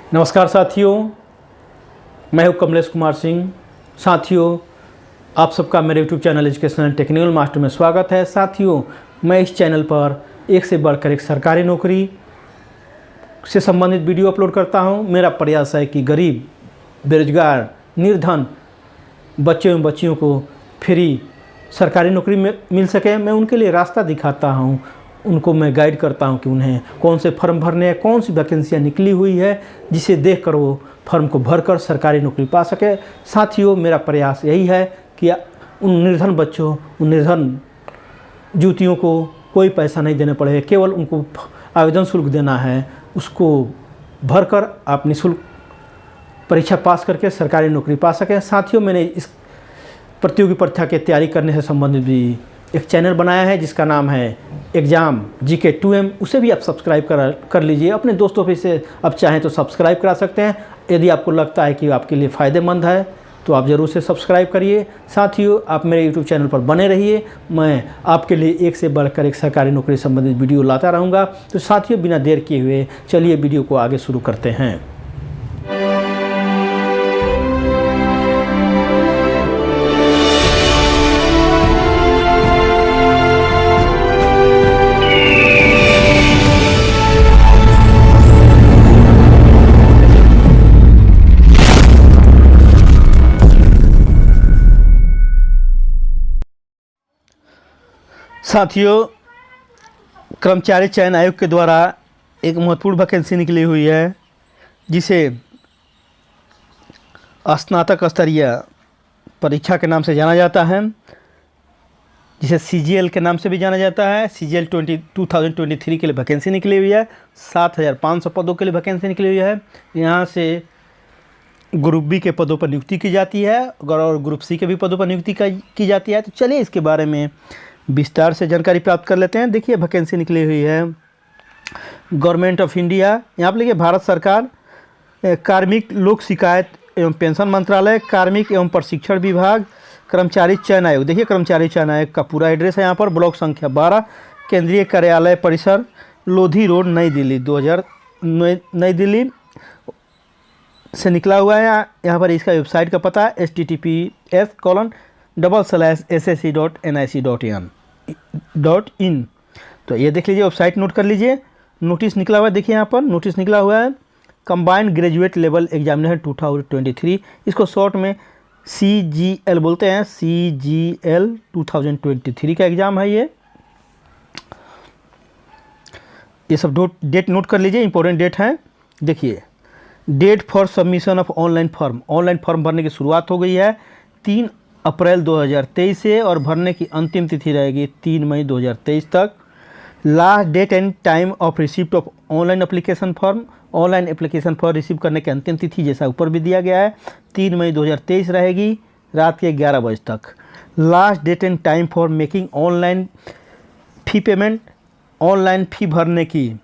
नमस्कार साथियों, मैं हूं कमलेश कुमार सिंह। साथियों, आप सबका मेरे YouTube channel educational technical master में स्वागत है। साथियों, मैं इस चैनल पर एक से बढ़कर एक सरकारी नौकरी से संबंधित वीडियो अपलोड करता हूं। मेरा प्रयास है कि गरीब, बेरोजगार, निर्धन बच्चे एवं बच्चियों को फ्री सरकारी नौकरी में मिल सके। मैं उनके लिए रास्ता दिखाता हूं, उनको मैं गाइड करता हूं कि उन्हें कौन से फॉर्म भरने हैं, कौन सी वैकेंसियाँ निकली हुई है, जिसे देखकर वो फॉर्म को भरकर सरकारी नौकरी पा सके। साथियों, मेरा प्रयास यही है कि उन निर्धन बच्चों, उन निर्धन युवतियों को कोई पैसा नहीं देना पड़े, केवल उनको आवेदन शुल्क देना है। उसको भरकर आप निःशुल्क परीक्षा पास करके सरकारी नौकरी पा सकें। साथियों, मैंने इस प्रतियोगी परीक्षा की तैयारी करने से संबंधित भी एक चैनल बनाया है जिसका नाम है एग्ज़ाम GK 2M। उसे भी आप सब्सक्राइब कर लीजिए। अपने दोस्तों पे से आप चाहें तो सब्सक्राइब करा सकते हैं। यदि आपको लगता है कि आपके लिए फ़ायदेमंद है तो आप ज़रूर से सब्सक्राइब करिए। साथियों, आप मेरे YouTube चैनल पर बने रहिए। मैं आपके लिए एक से बढ़कर एक सरकारी नौकरी संबंधित वीडियो लाता रहूँगा। तो साथियों, बिना देर किए हुए चलिए वीडियो को आगे शुरू करते हैं। साथियों, कर्मचारी चयन आयोग के द्वारा एक महत्वपूर्ण वैकेंसी निकली हुई है जिसे स्नातक स्तरीय परीक्षा के नाम से जाना जाता है, जिसे CGL के नाम से भी जाना जाता है। CGL 2023 के लिए वैकेंसी निकली हुई है। 7,500 पदों के लिए वैकेंसी निकली हुई है। यहाँ से ग्रुप B के पदों पर नियुक्ति की जाती है और ग्रुप C के भी पदों पर नियुक्ति की जाती है। तो चलिए इसके बारे में विस्तार से जानकारी प्राप्त कर लेते हैं। देखिए, वैकेंसी निकली हुई है गवर्नमेंट ऑफ इंडिया। यहाँ पर लिखिए भारत सरकार, कार्मिक लोक शिकायत एवं पेंशन मंत्रालय, कार्मिक एवं प्रशिक्षण विभाग, कर्मचारी चयन आयोग। देखिए, कर्मचारी चयन आयोग का पूरा एड्रेस है यहाँ पर। ब्लॉक संख्या 12, केंद्रीय कार्यालय परिसर, लोधी रोड, नई दिल्ली। नई दिल्ली से निकला हुआ है। यहाँ पर इसका वेबसाइट का पता है https://ssc.nic.in। तो ये देख लीजिए, वेबसाइट नोट कर लीजिए। नोटिस निकला हुआ है, देखिए यहाँ पर नोटिस निकला हुआ है कंबाइंड ग्रेजुएट लेवल एग्जामिनेशन 2023। इसको शॉर्ट में CGL बोलते हैं। CGL 2023 का एग्ज़ाम है ये सब डेट नोट कर लीजिए, इंपॉर्टेंट डेट है। देखिए, date for submission of online form. Online form भरने की शुरुआत हो गई है 3 अप्रैल 2023 से और भरने की अंतिम तिथि रहेगी 3 मई 2023 तक। Last date and time of receipt of online application form. Online application form receive करने की अंतिम तिथि जैसा ऊपर भी दिया गया है 3 मई 2023 रहेगी रात के 11 बजे तक। Last date and time for making online fee payment. Online fee भरने की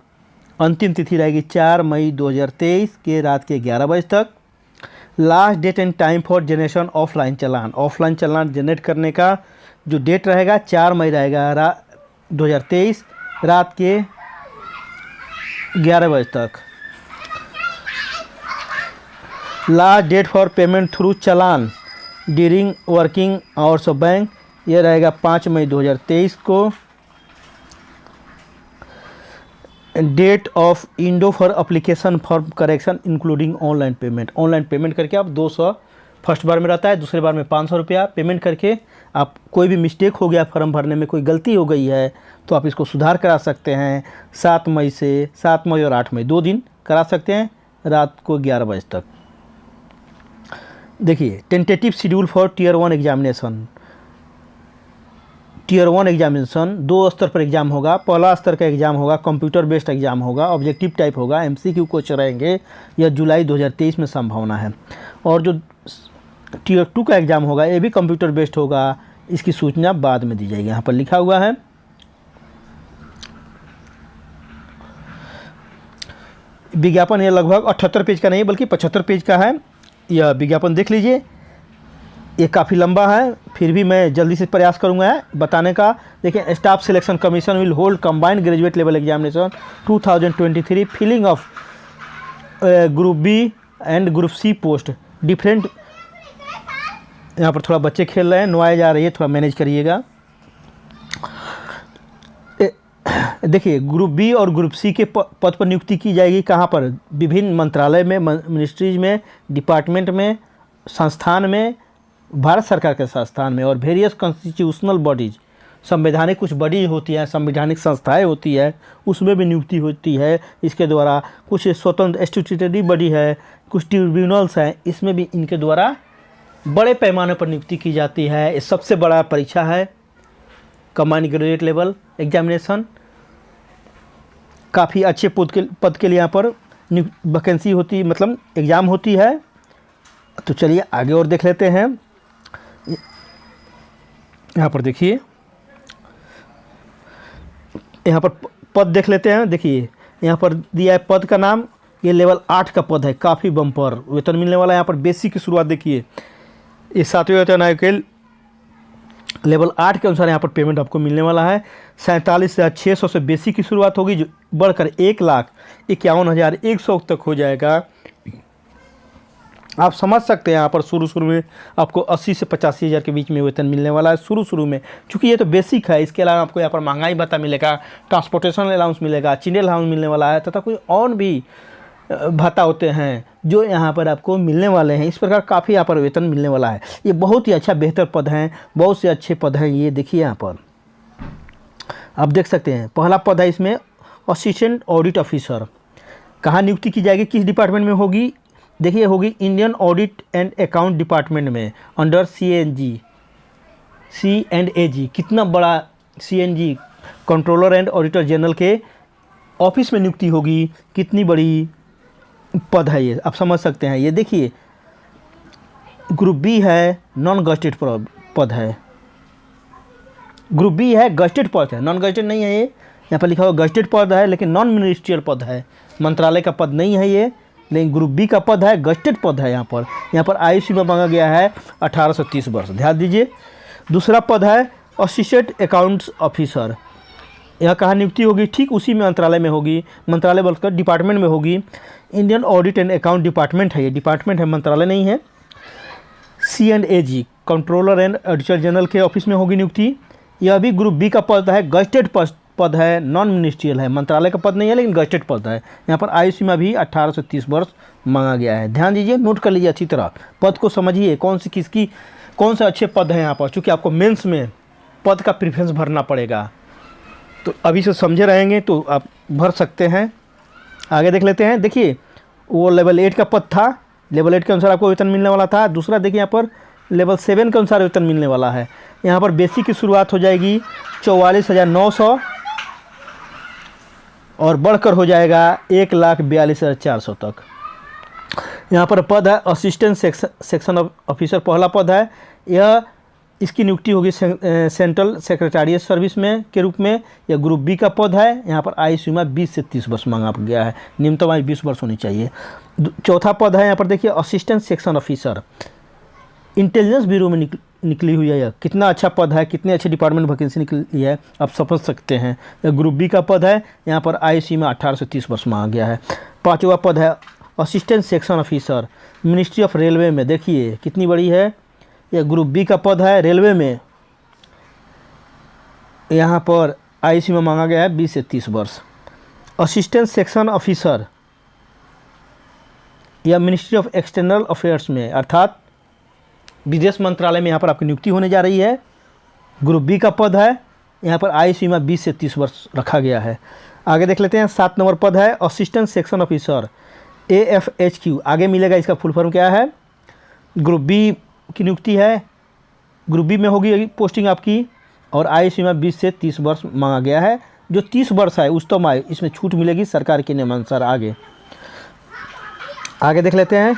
अंतिम तिथि रहेगी 4 मई 2023 के रात के 11 बजे तक। Last date and time for generation offline challan. Offline challan generate करने का जो डेट रहेगा 4 मई रहेगा 2023 रात के 11 बजे तक। Last date for payment through challan during working hours of bank, ये रहेगा 5 मई 2023 को। Date of window for application form correction including online payment. Online payment करके आप 200 फर्स्ट बार में रहता है, दूसरे बार में 500 रुपया पेमेंट करके आप कोई भी मिस्टेक हो गया, फॉर्म भरने में कोई गलती हो गई है तो आप इसको सुधार करा सकते हैं। 7 मई और 8 मई 2 दिन करा सकते हैं रात को 11 बजे तक। देखिए, tentative schedule for tier 1 examination. Tier 1 examination 2 स्तर पर एग्जाम होगा। पहला स्तर का एग्जाम होगा कंप्यूटर बेस्ड एग्जाम होगा, ऑब्जेक्टिव टाइप होगा, MCQ क्वेश्चन रहेंगे। यह जुलाई 2023 में संभावना है। और जो टियर 2 का एग्जाम होगा ये भी कंप्यूटर बेस्ड होगा। इसकी सूचना बाद में दी जाएगी, यहाँ पर लिखा हुआ है। विज्ञापन ये लगभग 78 पेज का नहीं बल्कि 75 पेज का है। यह विज्ञापन देख लीजिए, ये काफ़ी लंबा है, फिर भी मैं जल्दी से प्रयास करूंगा बताने का। देखिए, staff selection commission will hold combined graduate level examination 2023 filling of group B and group C post different. यहाँ पर थोड़ा बच्चे खेल रहे हैं, नॉइज़ आ रही है, थोड़ा मैनेज करिएगा। देखिए ग्रुप बी और ग्रुप सी के पद पर नियुक्ति की जाएगी कहाँ पर? विभिन्न मंत्रालय में, मिनिस्ट्रीज में, डिपार्टमेंट में, संस्थान में, भारत सरकार के संस्थान में, और वेरियस कॉन्स्टिट्यूशनल बॉडीज, संवैधानिक कुछ बॉडी होती है, संवैधानिक संस्थाएं होती है, उसमें भी नियुक्ति होती है इसके द्वारा। कुछ स्वतंत्र स्टैट्यूटरी बॉडी है, कुछ ट्रिब्यूनल्स हैं, इसमें भी इनके द्वारा बड़े पैमाने पर नियुक्ति की जाती है। ये सबसे बड़ा परीक्षा है, कमांड ग्रेजुएट लेवल एग्जामिनेशन। काफ़ी अच्छे पद के लिए यहाँ पर वैकेंसी होती, मतलब एग्ज़ाम होती है। तो चलिए आगे और देख लेते हैं। यहाँ पर देखिए, यहाँ पर पद देख लेते हैं। देखिए यहाँ पर दिया है पद का नाम, ये लेवल 8 का पद है, काफ़ी बम्पर वेतन मिलने वाला है। यहाँ पर बेसिक की शुरुआत देखिए, ये 7वें वेतन आयोग के लेवल 8 के अनुसार यहाँ पर पेमेंट आपको मिलने वाला है। 47,600 से बेसिक की शुरुआत होगी, जो बढ़कर 1,51,100 तक हो जाएगा। आप समझ सकते हैं यहाँ पर शुरू में आपको 80 से 85 हज़ार के बीच में वेतन मिलने वाला है शुरू में, क्योंकि ये तो बेसिक है। इसके अलावा आपको यहाँ पर महंगाई भत्ता मिलेगा, ट्रांसपोर्टेशन अलाउंस मिलेगा, चिल्ड्रन अलाउंस मिलने वाला है, तथा कोई और भी भत्ता होते हैं जो यहाँ पर आपको मिलने वाले हैं। इस प्रकार काफ़ी यहाँ पर वेतन मिलने वाला है। ये बहुत ही अच्छा बेहतर पद हैं, बहुत से अच्छे पद हैं। ये देखिए यहाँ पर आप देख सकते हैं, पहला पद है इसमें असिस्टेंट ऑडिट ऑफिसर। कहाँ नियुक्ति की जाएगी, किस डिपार्टमेंट में होगी? देखिए होगी Indian audit and account department में, अंडर C&AG। कितना बड़ा CNG, controller and auditor general के ऑफिस में नियुक्ति होगी। कितनी बड़ी पद है ये, आप समझ सकते हैं। ये देखिए ग्रुप बी है, नॉन गजेटेड पद है। ग्रुप बी है, गजेटेड पद है, नॉन गजेटेड नहीं है। ये यहाँ पर लिखा हुआ गजेटेड पद है, लेकिन नॉन मिनिस्ट्रियल पद है, मंत्रालय का पद नहीं है ये, लेकिन ग्रुप बी का पद है, गजेटेड पद है। यहाँ पर आयु सीमा मांगा गया है 18 से 30 वर्ष, ध्यान दीजिए। दूसरा पद है असिस्टेंट अकाउंट्स ऑफिसर। यह कहाँ नियुक्ति होगी? ठीक उसी में मंत्रालय में होगी, मंत्रालय बोलकर डिपार्टमेंट में होगी। Indian audit and account department है, ये डिपार्टमेंट है, मंत्रालय नहीं है। C&AG, controller and auditor general के ऑफिस में होगी नियुक्ति। यह भी ग्रुप बी का पद है, गजेटेड पद है, नॉन मिनिस्ट्रियल है, मंत्रालय का पद नहीं है, लेकिन गजेटेड पद है। यहाँ पर आयु सीमा भी 18 से 30 वर्ष मांगा गया है। ध्यान दीजिए, नोट कर लीजिए अच्छी तरह, पद को समझिए कौन से अच्छे पद हैं यहाँ पर, चूँकि आपको मेंस में पद का प्रेफरेंस भरना पड़ेगा। तो अभी से समझे रहेंगे तो आप भर सकते हैं। आगे देख लेते हैं। देखिए वो लेवल 8 का पद था, लेवल 8 के अनुसार आपको वेतन मिलने वाला था। दूसरा देखिए यहाँ पर लेवल 7 के अनुसार वेतन मिलने वाला है। यहाँ पर बेसिक की शुरुआत हो जाएगी 44,900 और बढ़कर हो जाएगा 1,42,400 तक। यहाँ पर पद है असिस्टेंट सेक्शन ऑफिसर, पहला पद है। यह इसकी नियुक्ति होगी सेंट्रल सेक्रेटरिएट सर्विस में के रूप में। यह ग्रुप बी का पद है। यहाँ पर आयु सीमा 20 से 30 वर्ष मांगा गया है, न्यूनतम आयु 20 वर्ष होनी चाहिए। चौथा पद है यहाँ पर देखिए assistant section officer, intelligence bureau में निकली हुई है। यह कितना अच्छा पद है, कितने अच्छे डिपार्टमेंट वैकेंसी निकली है, आप समझ सकते हैं। यह ग्रुप बी का पद है। यहाँ पर आयु सीमा 18 से 30 वर्ष मांगा गया है। पाँचवा पद है assistant section officer, ministry of railway में। देखिए कितनी बड़ी है, यह ग्रुप बी का पद है, रेलवे में। यहाँ पर आयु सीमा मांगा गया है 20 से 30 वर्ष। असिस्टेंट सेक्शन ऑफिसर या मिनिस्ट्री ऑफ एक्सटर्नल अफेयर्स में, अर्थात विदेश मंत्रालय में यहाँ पर आपकी नियुक्ति होने जा रही है। ग्रुप बी का पद है। यहाँ पर आयु सीमा 20 से 30 वर्ष रखा गया है। आगे देख लेते हैं। 7 नंबर पद है असिस्टेंट सेक्शन ऑफिसर, AFHQ। आगे मिलेगा, इसका फुल फॉर्म क्या है? ग्रुप बी की नियुक्ति है, ग्रुप बी में होगी पोस्टिंग आपकी, और आयु सीमा 20 से 30 वर्ष मांगा गया है। जो 30 वर्ष है उच्चतम आयु, इसमें छूट मिलेगी सरकार के नियमानुसार। आगे देख लेते हैं।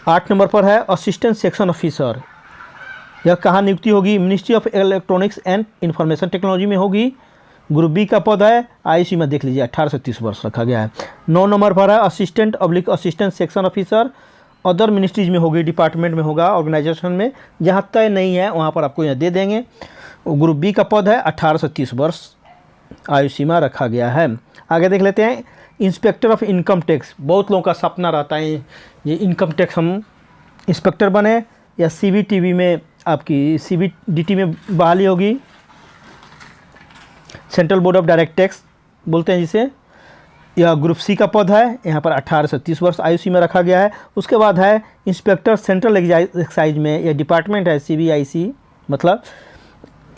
8 नंबर पर है असिस्टेंट सेक्शन ऑफिसर। यह कहाँ नियुक्ति होगी? Ministry of electronics and information technology में होगी। ग्रुप बी का पद है। आयु सीमा देख लीजिए 18 से 30 वर्ष रखा गया है। 9 नंबर पर है assistant section officer, other ministries में होगी, डिपार्टमेंट में होगा, ऑर्गेनाइजेशन में। जहाँ तय नहीं है वहाँ पर आपको यहाँ दे देंगे। ग्रुप बी का पद है, 18 से 30 वर्ष आयु सीमा रखा गया है। आगे देख लेते हैं। इंस्पेक्टर ऑफ इनकम टैक्स, बहुत लोगों का सपना रहता है ये इनकम टैक्स हम इंस्पेक्टर बने, या सीबीटीवी में आपकी सीबीडीटी में बहाली होगी, central board of direct tax बोलते हैं जिसे। यह ग्रुप सी का पद है, यहाँ पर 18 से 30 वर्ष आयु सीमा रखा गया है। उसके बाद है इंस्पेक्टर सेंट्रल एक्साइज में, यह डिपार्टमेंट है सीबीआईसी, मतलब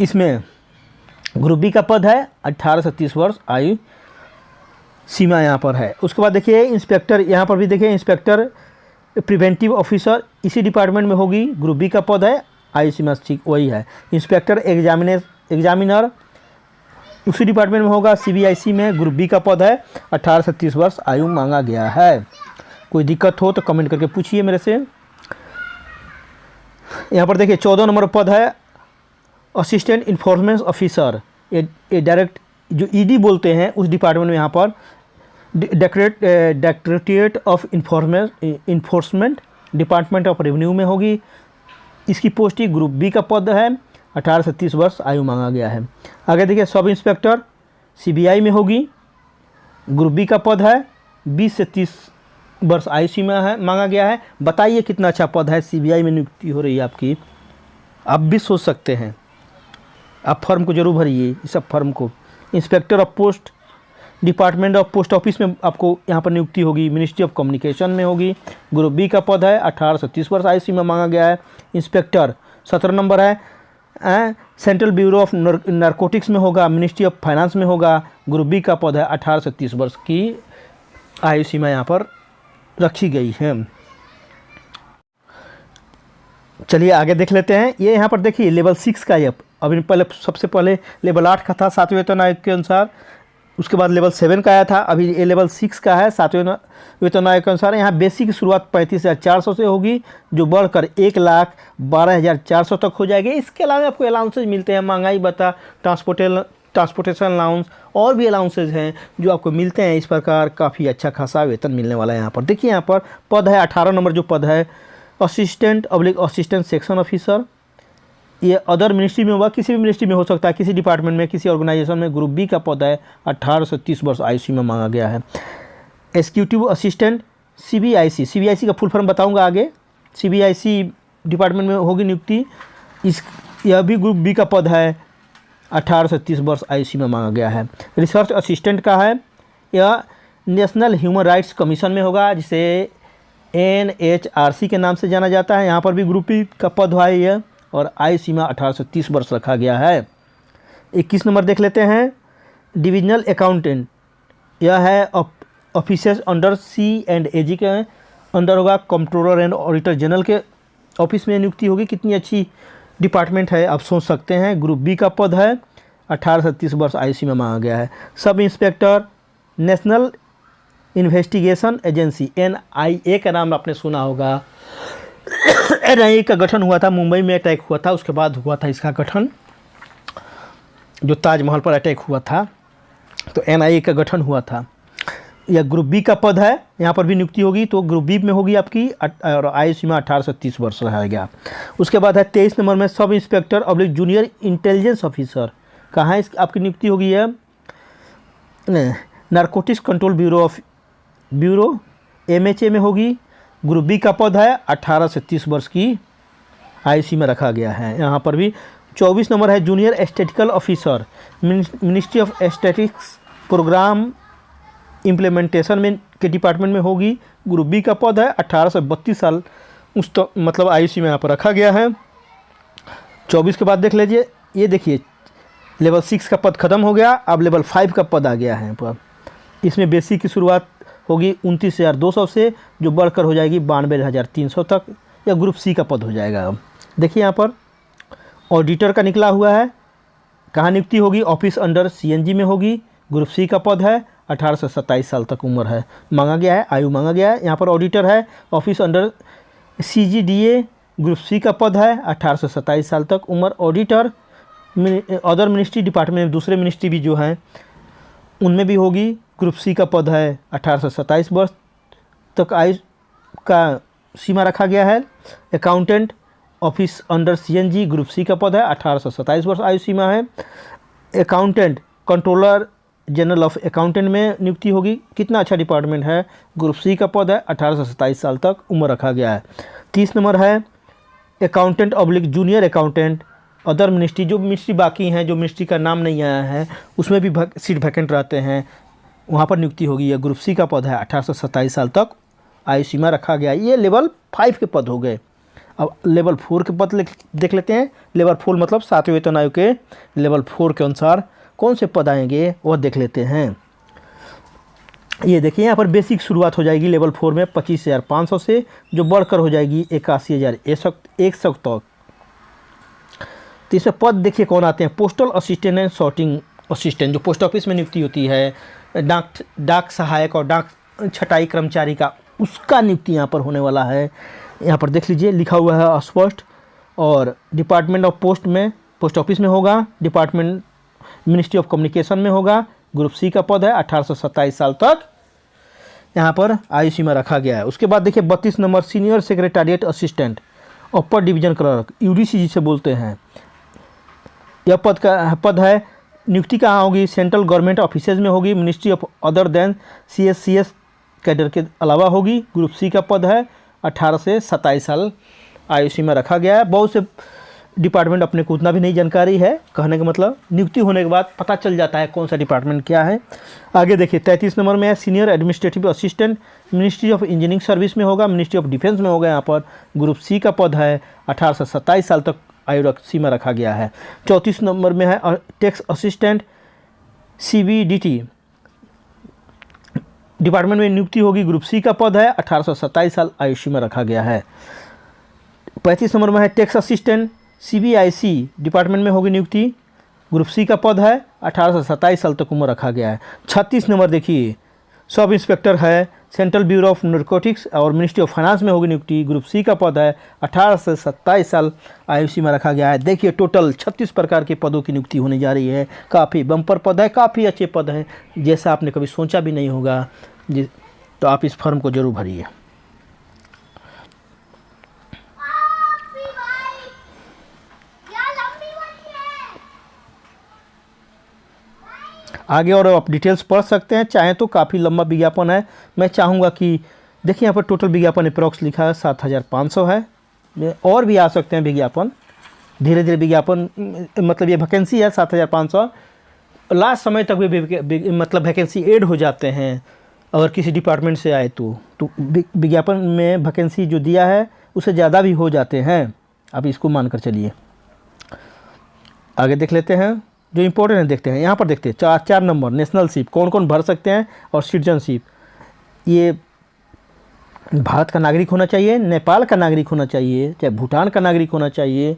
इसमें ग्रुप बी का पद है, 18 से 30 वर्ष आयु सीमा यहाँ पर है। उसके बाद देखिए इंस्पेक्टर, यहाँ पर भी देखिए इंस्पेक्टर प्रिवेंटिव ऑफिसर इसी डिपार्टमेंट में होगी, ग्रुप बी का पद है, आयु सीमा ठीक वही है। इंस्पेक्टर एग्जामिनर उसी डिपार्टमेंट में होगा, सीबीआईसी में, ग्रुप बी का पद है, 18 से 30 वर्ष आयु मांगा गया है। कोई दिक्कत हो तो कमेंट करके पूछिए मेरे से। यहाँ पर देखिए 14 नंबर पद है असिस्टेंट इन्फोर्समेंट ऑफिसर, ये डायरेक्ट जो ईडी बोलते हैं उस डिपार्टमेंट में यहाँ पर directorate of enforcement department of revenue में होगी। इसकी पोस्टिंग ग्रुप बी का पद है, 18 से 30 वर्ष आयु मांगा गया है। आगे देखिए सब इंस्पेक्टर सीबीआई में होगी, ग्रुप बी का पद है, 20 से 30 वर्ष आयु सीमा है मांगा गया है। बताइए कितना अच्छा पद है, सीबीआई में नियुक्ति हो रही है आपकी, आप भी सोच सकते हैं। आप फॉर्म को जरूर भरिए, इस सब फॉर्म को। Inspector of post department of post office में आपको यहाँ पर नियुक्ति होगी, मिनिस्ट्री ऑफ कम्युनिकेशन में होगी, ग्रुप बी का पद है, 18 से 30 वर्ष आयु सीमा मांगा गया है। इंस्पेक्टर 17 नंबर है, सेंट्रल ब्यूरो ऑफ नारकोटिक्स में होगा, मिनिस्ट्री ऑफ फाइनेंस में होगा, ग्रुप बी का पद है, 18 से 30 वर्ष की आयु सीमा यहाँ पर रखी गई है। चलिए आगे देख लेते हैं। ये यहाँ पर देखिए लेवल 6 का, ये अभी पहले सबसे पहले लेवल 8 का था 7वें वेतन आयोग के अनुसार, उसके बाद लेवल 7 का आया था, अभी ये लेवल 6 का है 7वें वेतन आयोग के अनुसार। यहाँ बेसिक की शुरुआत 35,400 से होगी, जो बढ़कर 1,12,400 तक हो जाएगी। इसके अलावा आपको अलाउंसेज मिलते हैं, महंगाई भत्ता, ट्रांसपोर्टेशन अलाउंस और भी अलाउंसेज हैं जो आपको मिलते हैं। इस प्रकार काफ़ी अच्छा खासा वेतन मिलने वाला है। यहाँ पर देखिए, यहाँ पर पद है 18 नंबर जो पद है असिस्टेंट सेक्शन ऑफिसर, ये अदर मिनिस्ट्री में होगा, किसी भी मिनिस्ट्री में हो सकता है, किसी डिपार्टमेंट में, किसी ऑर्गेनाइजेशन में। ग्रुप बी का पद है, 18 से 30 वर्ष आयु सीमा मांगा गया है। एग्जीक्यूटिव असिस्टेंट सीबीआईसी का फुल फॉर्म बताऊंगा आगे। सीबीआईसी डिपार्टमेंट में होगी नियुक्ति, यह भी ग्रुप बी का पद है, 18 से 30 वर्ष आयु सीमा मांगा गया है। रिसर्च असिस्टेंट का है, यह नेशनल ह्यूमन राइट्स कमीशन में होगा, जिसे NHRC के नाम से जाना जाता है। यहाँ पर भी ग्रुप बी का पद है यह, और आयु सीमा 18 से 30 वर्ष रखा गया है। 21 नंबर देख लेते हैं, डिविजनल अकाउंटेंट, यह है ऑफिसर्स अंडर C&AG के अंडर होगा, कंट्रोलर एंड ऑडिटर जनरल के ऑफिस में नियुक्ति होगी। कितनी अच्छी डिपार्टमेंट है, आप सोच सकते हैं। ग्रुप बी का पद है, 18 से 30 वर्ष आयु सीमा मांगा गया है। Sub inspector national investigation agency, NIA का नाम आपने सुना होगा। NIA का गठन हुआ था, मुंबई में अटैक हुआ था, उसके बाद हुआ था इसका गठन, जो ताजमहल पर अटैक हुआ था, तो NIA का गठन हुआ था। यह ग्रुप बी का पद है, यहाँ पर भी नियुक्ति होगी, तो ग्रुप बी में होगी आपकी, और आयु सीमा 18 से 30 वर्ष रहेगा। उसके बाद है 23 नंबर में sub inspector oblique junior intelligence officer, कहाँ इस आपकी नियुक्ति होगी है, नारकोटिक्स कंट्रोल ब्यूरो MHA में होगी। ग्रुप बी का पद है, 18 से 30 वर्ष की आयु सीमा रखा गया है। यहाँ पर भी 24 नंबर है junior statistical officer, ministry of statistics programme implementation में के डिपार्टमेंट में होगी। ग्रुप बी का पद है, 18 से 32 साल उस तो मतलब आयु सीमा यहाँ पर रखा गया है। 24 के बाद देख लीजिए, ये देखिए लेवल 6 का पद खत्म हो गया, अब लेवल 5 का पद आ गया है यहाँ पर। इसमें बेसिक की शुरुआत होगी 29,200 से, जो बढ़कर हो जाएगी 92,300 तक, या ग्रुप सी का पद हो जाएगा। अब देखिए यहाँ पर ऑडिटर का निकला हुआ है, कहाँ नियुक्ति होगी, ऑफिस अंडर CNG में होगी। ग्रुप सी का पद है, 18 से 27 साल तक उम्र है, मांगा गया है, आयु मांगा गया है। यहाँ पर ऑडिटर है, office under CGDA, group C का पद है, 18 से 27 साल तक उम्र। ऑडिटर अदर मिनिस्ट्री डिपार्टमेंट, दूसरे मिनिस्ट्री भी जो हैं उनमें भी होगी, ग्रुप सी का पद है, 18 से 27 वर्ष तक आयु का सीमा रखा गया है। Accountant office under CNG, group C का पद है, 18 से 27 वर्ष आयु सीमा है। Accountant controller general of accountant में नियुक्ति होगी। कितना अच्छा डिपार्टमेंट है, ग्रुप सी का पद है, 18 से 27 साल तक उम्र रखा गया है। 30 नंबर है accountant oblique junior accountant other ministry, जो मिनिस्ट्री बाकी हैं, जो मिनिस्ट्री का नाम नहीं आया है उसमें भी सीट वैकेंट रहते हैं, वहाँ पर नियुक्ति होगी। यह ग्रुप सी का पद है, 18 से 27 साल तक आयु सीमा रखा गया है। ये लेवल 5 के पद हो गए। अब लेवल 4 के पद देख लेते हैं। लेवल 4 मतलब 7वें वेतन आयोग के लेवल 4 के अनुसार कौन से पद आएंगे वह देख लेते हैं। ये देखिए यहाँ पर बेसिक शुरुआत हो जाएगी लेवल 4 में 25,500 से, जो बढ़कर हो जाएगी 81,100 तक। तो इसमें पद देखिए कौन आते हैं, postal assistant and sorting assistant, जो पोस्ट ऑफिस में नियुक्ति होती है, डाक सहायक और डाक छटाई कर्मचारी का, उसका नियुक्ति यहाँ पर होने वाला है। यहाँ पर देख लीजिए लिखा हुआ है स्पष्ट। और डिपार्टमेंट ऑफ पोस्ट में पोस्ट ऑफिस में होगा, डिपार्टमेंट मिनिस्ट्री ऑफ कम्युनिकेशन में होगा। ग्रुप सी का पद है, 18 से 27 साल तक यहाँ पर आयु सीमा रखा गया है। उसके बाद देखिए 32 number senior secretariat assistant upper division clerk, UDC जिसे बोलते हैं। यह पद है, नियुक्ति कहाँ होगी, सेंट्रल गवर्नमेंट ऑफिसेज में होगी, ministry of other than CSCS cadre के अलावा होगी। ग्रुप सी का पद है, 18 से 27 साल आयु सीमा रखा गया है। बहुत से डिपार्टमेंट अपने को उतना भी नहीं जानकारी है, कहने का मतलब नियुक्ति होने के बाद पता चल जाता है कौन सा डिपार्टमेंट क्या है। आगे देखिए 33 नंबर में है senior administrative assistant, ministry of engineering service में होगा, मिनिस्ट्री ऑफ डिफेंस में होगा। यहाँ पर ग्रुप सी का पद है, 18 से 27 साल तक आयु सीमा रखा गया है। 34 नंबर में है टैक्स असिस्टेंट CBDT डिपार्टमेंट में नियुक्ति होगी। ग्रुप सी का पद है, 18 से 27 साल आयु सीमा रखा गया है। 35 नंबर में है टैक्स असिस्टेंट CBIC डिपार्टमेंट में होगी नियुक्ति। ग्रुप सी का पद है, 18 से 27 साल तक उम्र रखा गया है। 36 नंबर देखिए सब इंस्पेक्टर है, सेंट्रल ब्यूरो ऑफ नारकोटिक्स और मिनिस्ट्री ऑफ फाइनेंस में होगी नियुक्ति। ग्रुप सी का पद है, 18 से 27 साल आयु सीमा रखा गया है। देखिए टोटल 36 प्रकार के पदों की नियुक्ति होने जा रही है। काफ़ी बम्पर पद है, काफ़ी अच्छे पद हैं, जैसा आपने कभी सोचा भी नहीं होगा। तो आप इस फॉर्म को जरूर भरिए। आगे और आप डिटेल्स पढ़ सकते हैं, चाहें तो काफ़ी लंबा विज्ञापन है। मैं चाहूँगा कि देखिए यहाँ पर टोटल विज्ञापन अप्रॉक्स लिखा है 7,500 है। और भी आ सकते हैं विज्ञापन, धीरे धीरे विज्ञापन, मतलब ये वैकेंसी है 7,500। लास्ट समय तक भी मतलब वैकेंसी ऐड हो जाते हैं अगर किसी डिपार्टमेंट से आए तो विज्ञापन में वैकेंसी जो दिया है उससे ज़्यादा भी हो जाते हैं। आप इसको मानकर चलिए। आगे देख लेते हैं जो इम्पोर्टेंट है, देखते हैं। यहाँ पर देखते हैं 4 नंबर नेशनलशिप कौन कौन भर सकते हैं और सिटीजनशिप। ये भारत का नागरिक होना चाहिए, नेपाल का नागरिक होना चाहिए, चाहे भूटान का नागरिक होना चाहिए,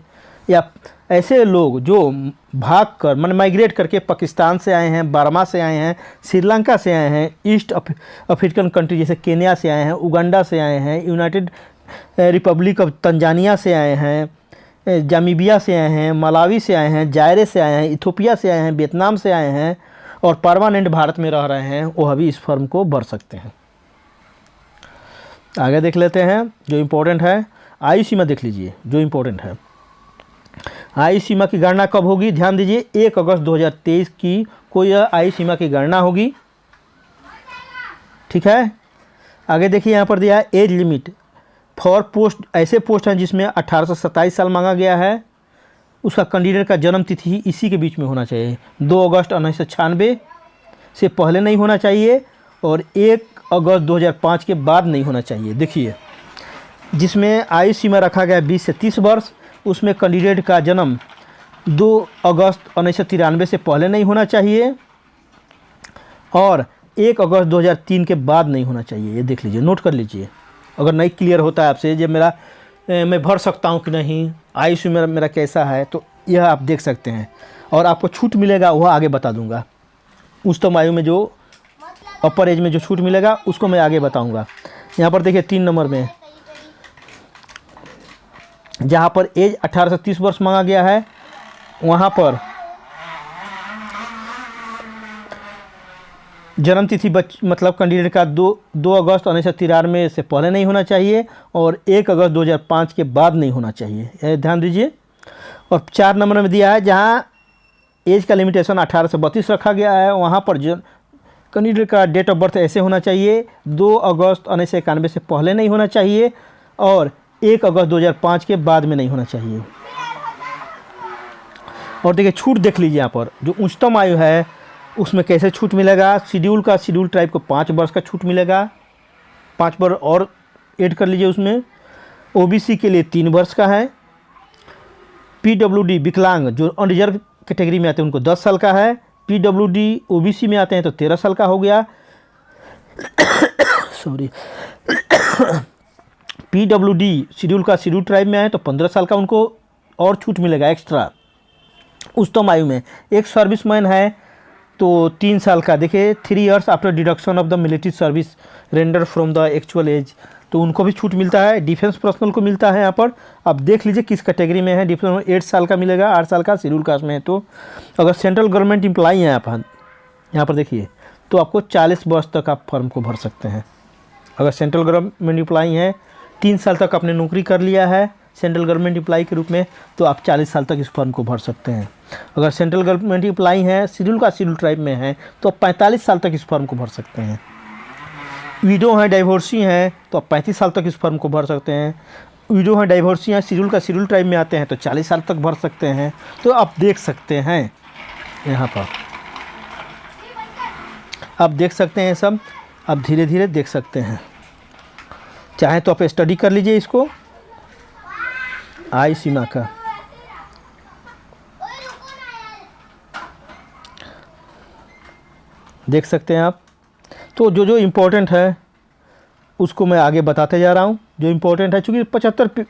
या ऐसे लोग जो भाग कर माइग्रेट करके पाकिस्तान से आए हैं, बर्मा से आए हैं, श्रीलंका से आए हैं, ईस्ट अफ्रीकन कंट्री जैसे केन्या से आए हैं, उगांडा से आए हैं, यूनाइटेड रिपब्लिक ऑफ तंजानिया से आए हैं, जामीबिया से आए हैं, मलावी से आए हैं, जायरे से आए हैं, इथोपिया से आए हैं, वियतनाम से आए हैं और परमानेंट भारत में रह रहे हैं, वो अभी इस फॉर्म को भर सकते हैं। आगे देख लेते हैं जो इम्पोर्टेंट है। आयु सीमा देख लीजिए जो इम्पोर्टेंट है। आयु सीमा की गणना कब होगी, ध्यान दीजिए 1 अगस्त 2023 की को यह आयु सीमा की गणना होगी। ठीक है। आगे देखिए यहाँ पर दिया है एज लिमिट फॉर पोस्ट, ऐसे पोस्ट हैं जिसमें 18 से 27 साल मांगा गया है। उसका कैंडिडेट का जन्म तिथि इसी के बीच में होना चाहिए, 2 अगस्त 1996 से पहले नहीं होना चाहिए और 1 अगस्त 2005 के बाद नहीं होना चाहिए। देखिए जिसमें आयु सीमा रखा गया 20 से 30 वर्ष, उसमें कैंडिडेट का जन्म 2 अगस्त 1993 से पहले नहीं होना चाहिए और 1 अगस्त 2003 के बाद नहीं होना चाहिए। ये देख लीजिए, नोट कर लीजिए। अगर नहीं क्लियर होता है आपसे जब मैं भर सकता हूँ कि नहीं, आयु सीमा मेरा कैसा है, तो यह आप देख सकते हैं और आपको छूट मिलेगा वह आगे बता दूंगा। उच्चतम आयु में जो अपर एज में जो छूट मिलेगा उसको मैं आगे बताऊंगा। यहाँ पर देखिए 3 नंबर में जहाँ पर एज 18 से 30 वर्ष मांगा गया है, वहाँ पर जन्म तिथि मतलब कैंडिडेट का 2 अगस्त 1993 से पहले नहीं होना चाहिए और 1 अगस्त 2005 के बाद नहीं होना चाहिए, यह ध्यान दीजिए। और 4 नंबर में दिया है जहाँ एज का लिमिटेशन 18 से 32 रखा गया है। वहाँ पर जो कैंडिडेट का डेट ऑफ बर्थ ऐसे होना चाहिए, 2 अगस्त 1991 से पहले नहीं होना चाहिए और 1 अगस्त 2005 के बाद में नहीं होना चाहिए। और देखिए छूट देख लीजिए यहाँ पर, जो उच्चतम आयु है उसमें कैसे छूट मिलेगा। शेड्यूल ट्राइब को 5 वर्ष का छूट मिलेगा, 5 वर्ष और ऐड कर लीजिए उसमें। ओबीसी के लिए 3 वर्ष का है। पीडब्ल्यूडी विकलांग जो अनरिजर्व कैटेगरी में आते हैं उनको 10 साल का है। पीडब्ल्यूडी ओबीसी में आते हैं तो 13 साल का हो गया। सॉरी पीडब्ल्यूडी शेड्यूल ट्राइब में आए तो 15 साल का उनको और छूट मिलेगा एक्स्ट्रा। उच्चतम आयु में एक सर्विसमैन है तो 3 साल का, देखिए 3 years after deduction of the military service render from the actual as, तो उनको भी छूट मिलता है। डिफेंस पर्सनल को मिलता है यहाँ पर। अब देख लीजिए किस कैटेगरी में है। डिफेंस में 8 साल का मिलेगा, 8 साल का शेड्यूल कास्ट में है। तो अगर सेंट्रल गवर्नमेंट एम्प्लॉई हैं आप यहाँ पर देखिए तो आपको 40 वर्ष तक आप फॉर्म को भर सकते हैं। अगर सेंट्रल गवर्नमेंट एम्प्लॉई हैं, 3 साल तक आपने नौकरी कर लिया है सेंट्रल गवर्नमेंट एम्प्लॉई के रूप में, तो आप 40 साल तक इस फॉर्म को भर सकते हैं। अगर सेंट्रल गवर्नमेंट एम्प्लॉई हैं, शेड्यूल ट्राइब में हैं, तो आप 45 साल तक इस फॉर्म को भर सकते हैं। विडो हैं, डाइवोर्सी हैं, तो आप 35 साल तक इस फॉर्म को भर सकते हैं। विडो हैं, डाइवोर्सी हैं, शेड्यूल ट्राइब में आते हैं तो 40 साल तक भर सकते हैं। तो आप देख सकते हैं यहाँ पर, आप देख सकते हैं सब, आप धीरे धीरे देख सकते हैं। चाहे तो आप स्टडी कर लीजिए इसको, आयु सीमा का। देख सकते हैं आप। तो जो इम्पोर्टेंट है उसको मैं आगे बताते जा रहा हूँ। जो इम्पोर्टेंट है, चूँकि 75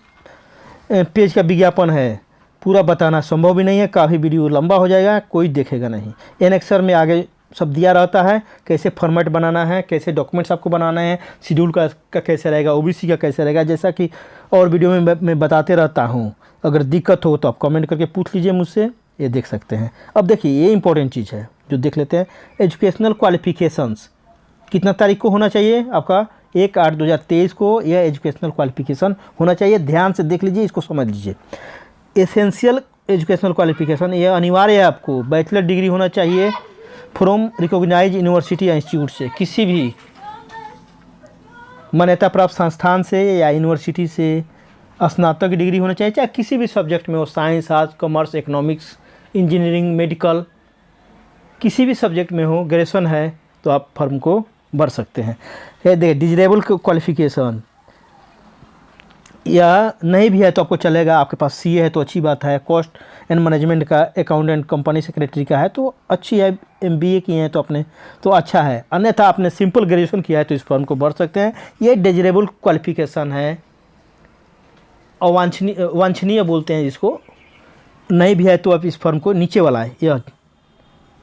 पेज का विज्ञापन है, पूरा बताना संभव भी नहीं है, काफ़ी वीडियो लंबा हो जाएगा, कोई देखेगा नहीं। एनेक्सर में आगे सब दिया रहता है, कैसे फॉर्मेट बनाना है, कैसे डॉक्यूमेंट्स आपको बनाना है, शेड्यूल का कैसे रहेगा, ओबीसी का कैसे रहेगा, जैसा कि और वीडियो में मैं बताते रहता हूँ। अगर दिक्कत हो तो आप कमेंट करके पूछ लीजिए मुझसे, ये देख सकते हैं। अब देखिए ये इंपॉर्टेंट चीज़ है जो देख लेते हैं। एजुकेशनल क्वालिफिकेशंस कितना तारीख को होना चाहिए आपका, 1/8/2023 को यह एजुकेशनल क्वालिफिकेशन होना चाहिए। ध्यान से देख लीजिए, इसको समझ लीजिए। एसेंशियल एजुकेशनल क्वालिफिकेशन, यह अनिवार्य है, आपको बैचलर डिग्री होना चाहिए फ्रॉम रिकॉग्नाइज यूनिवर्सिटी या इंस्टीट्यूट से, किसी भी मान्यता प्राप्त संस्थान से या यूनिवर्सिटी से स्नातक डिग्री होना चाहिए, चाहे किसी भी सब्जेक्ट में हो, science, arts, commerce, economics, engineering, medical, किसी भी सब्जेक्ट में हो, ग्रेजुएशन है तो आप फॉर्म को भर सकते हैं। ये देखिए डिजरेबल क्वालिफिकेशन या नहीं भी है तो आपको चलेगा, आपके पास सीए है तो अच्छी बात है, कॉस्ट एंड मैनेजमेंट का, अकाउंटेंट, कंपनी सेक्रेटरी का है तो अच्छी है, एमबीए किए हैं तो अपने तो अच्छा है, अन्यथा आपने सिंपल ग्रेजुएशन किया है तो इस फॉर्म को भर सकते हैं। ये डिजरेबल क्वालिफिकेशन है, अवांछनीय बोलते हैं जिसको, नहीं भी है तो आप इस फॉर्म को, नीचे वाला है यह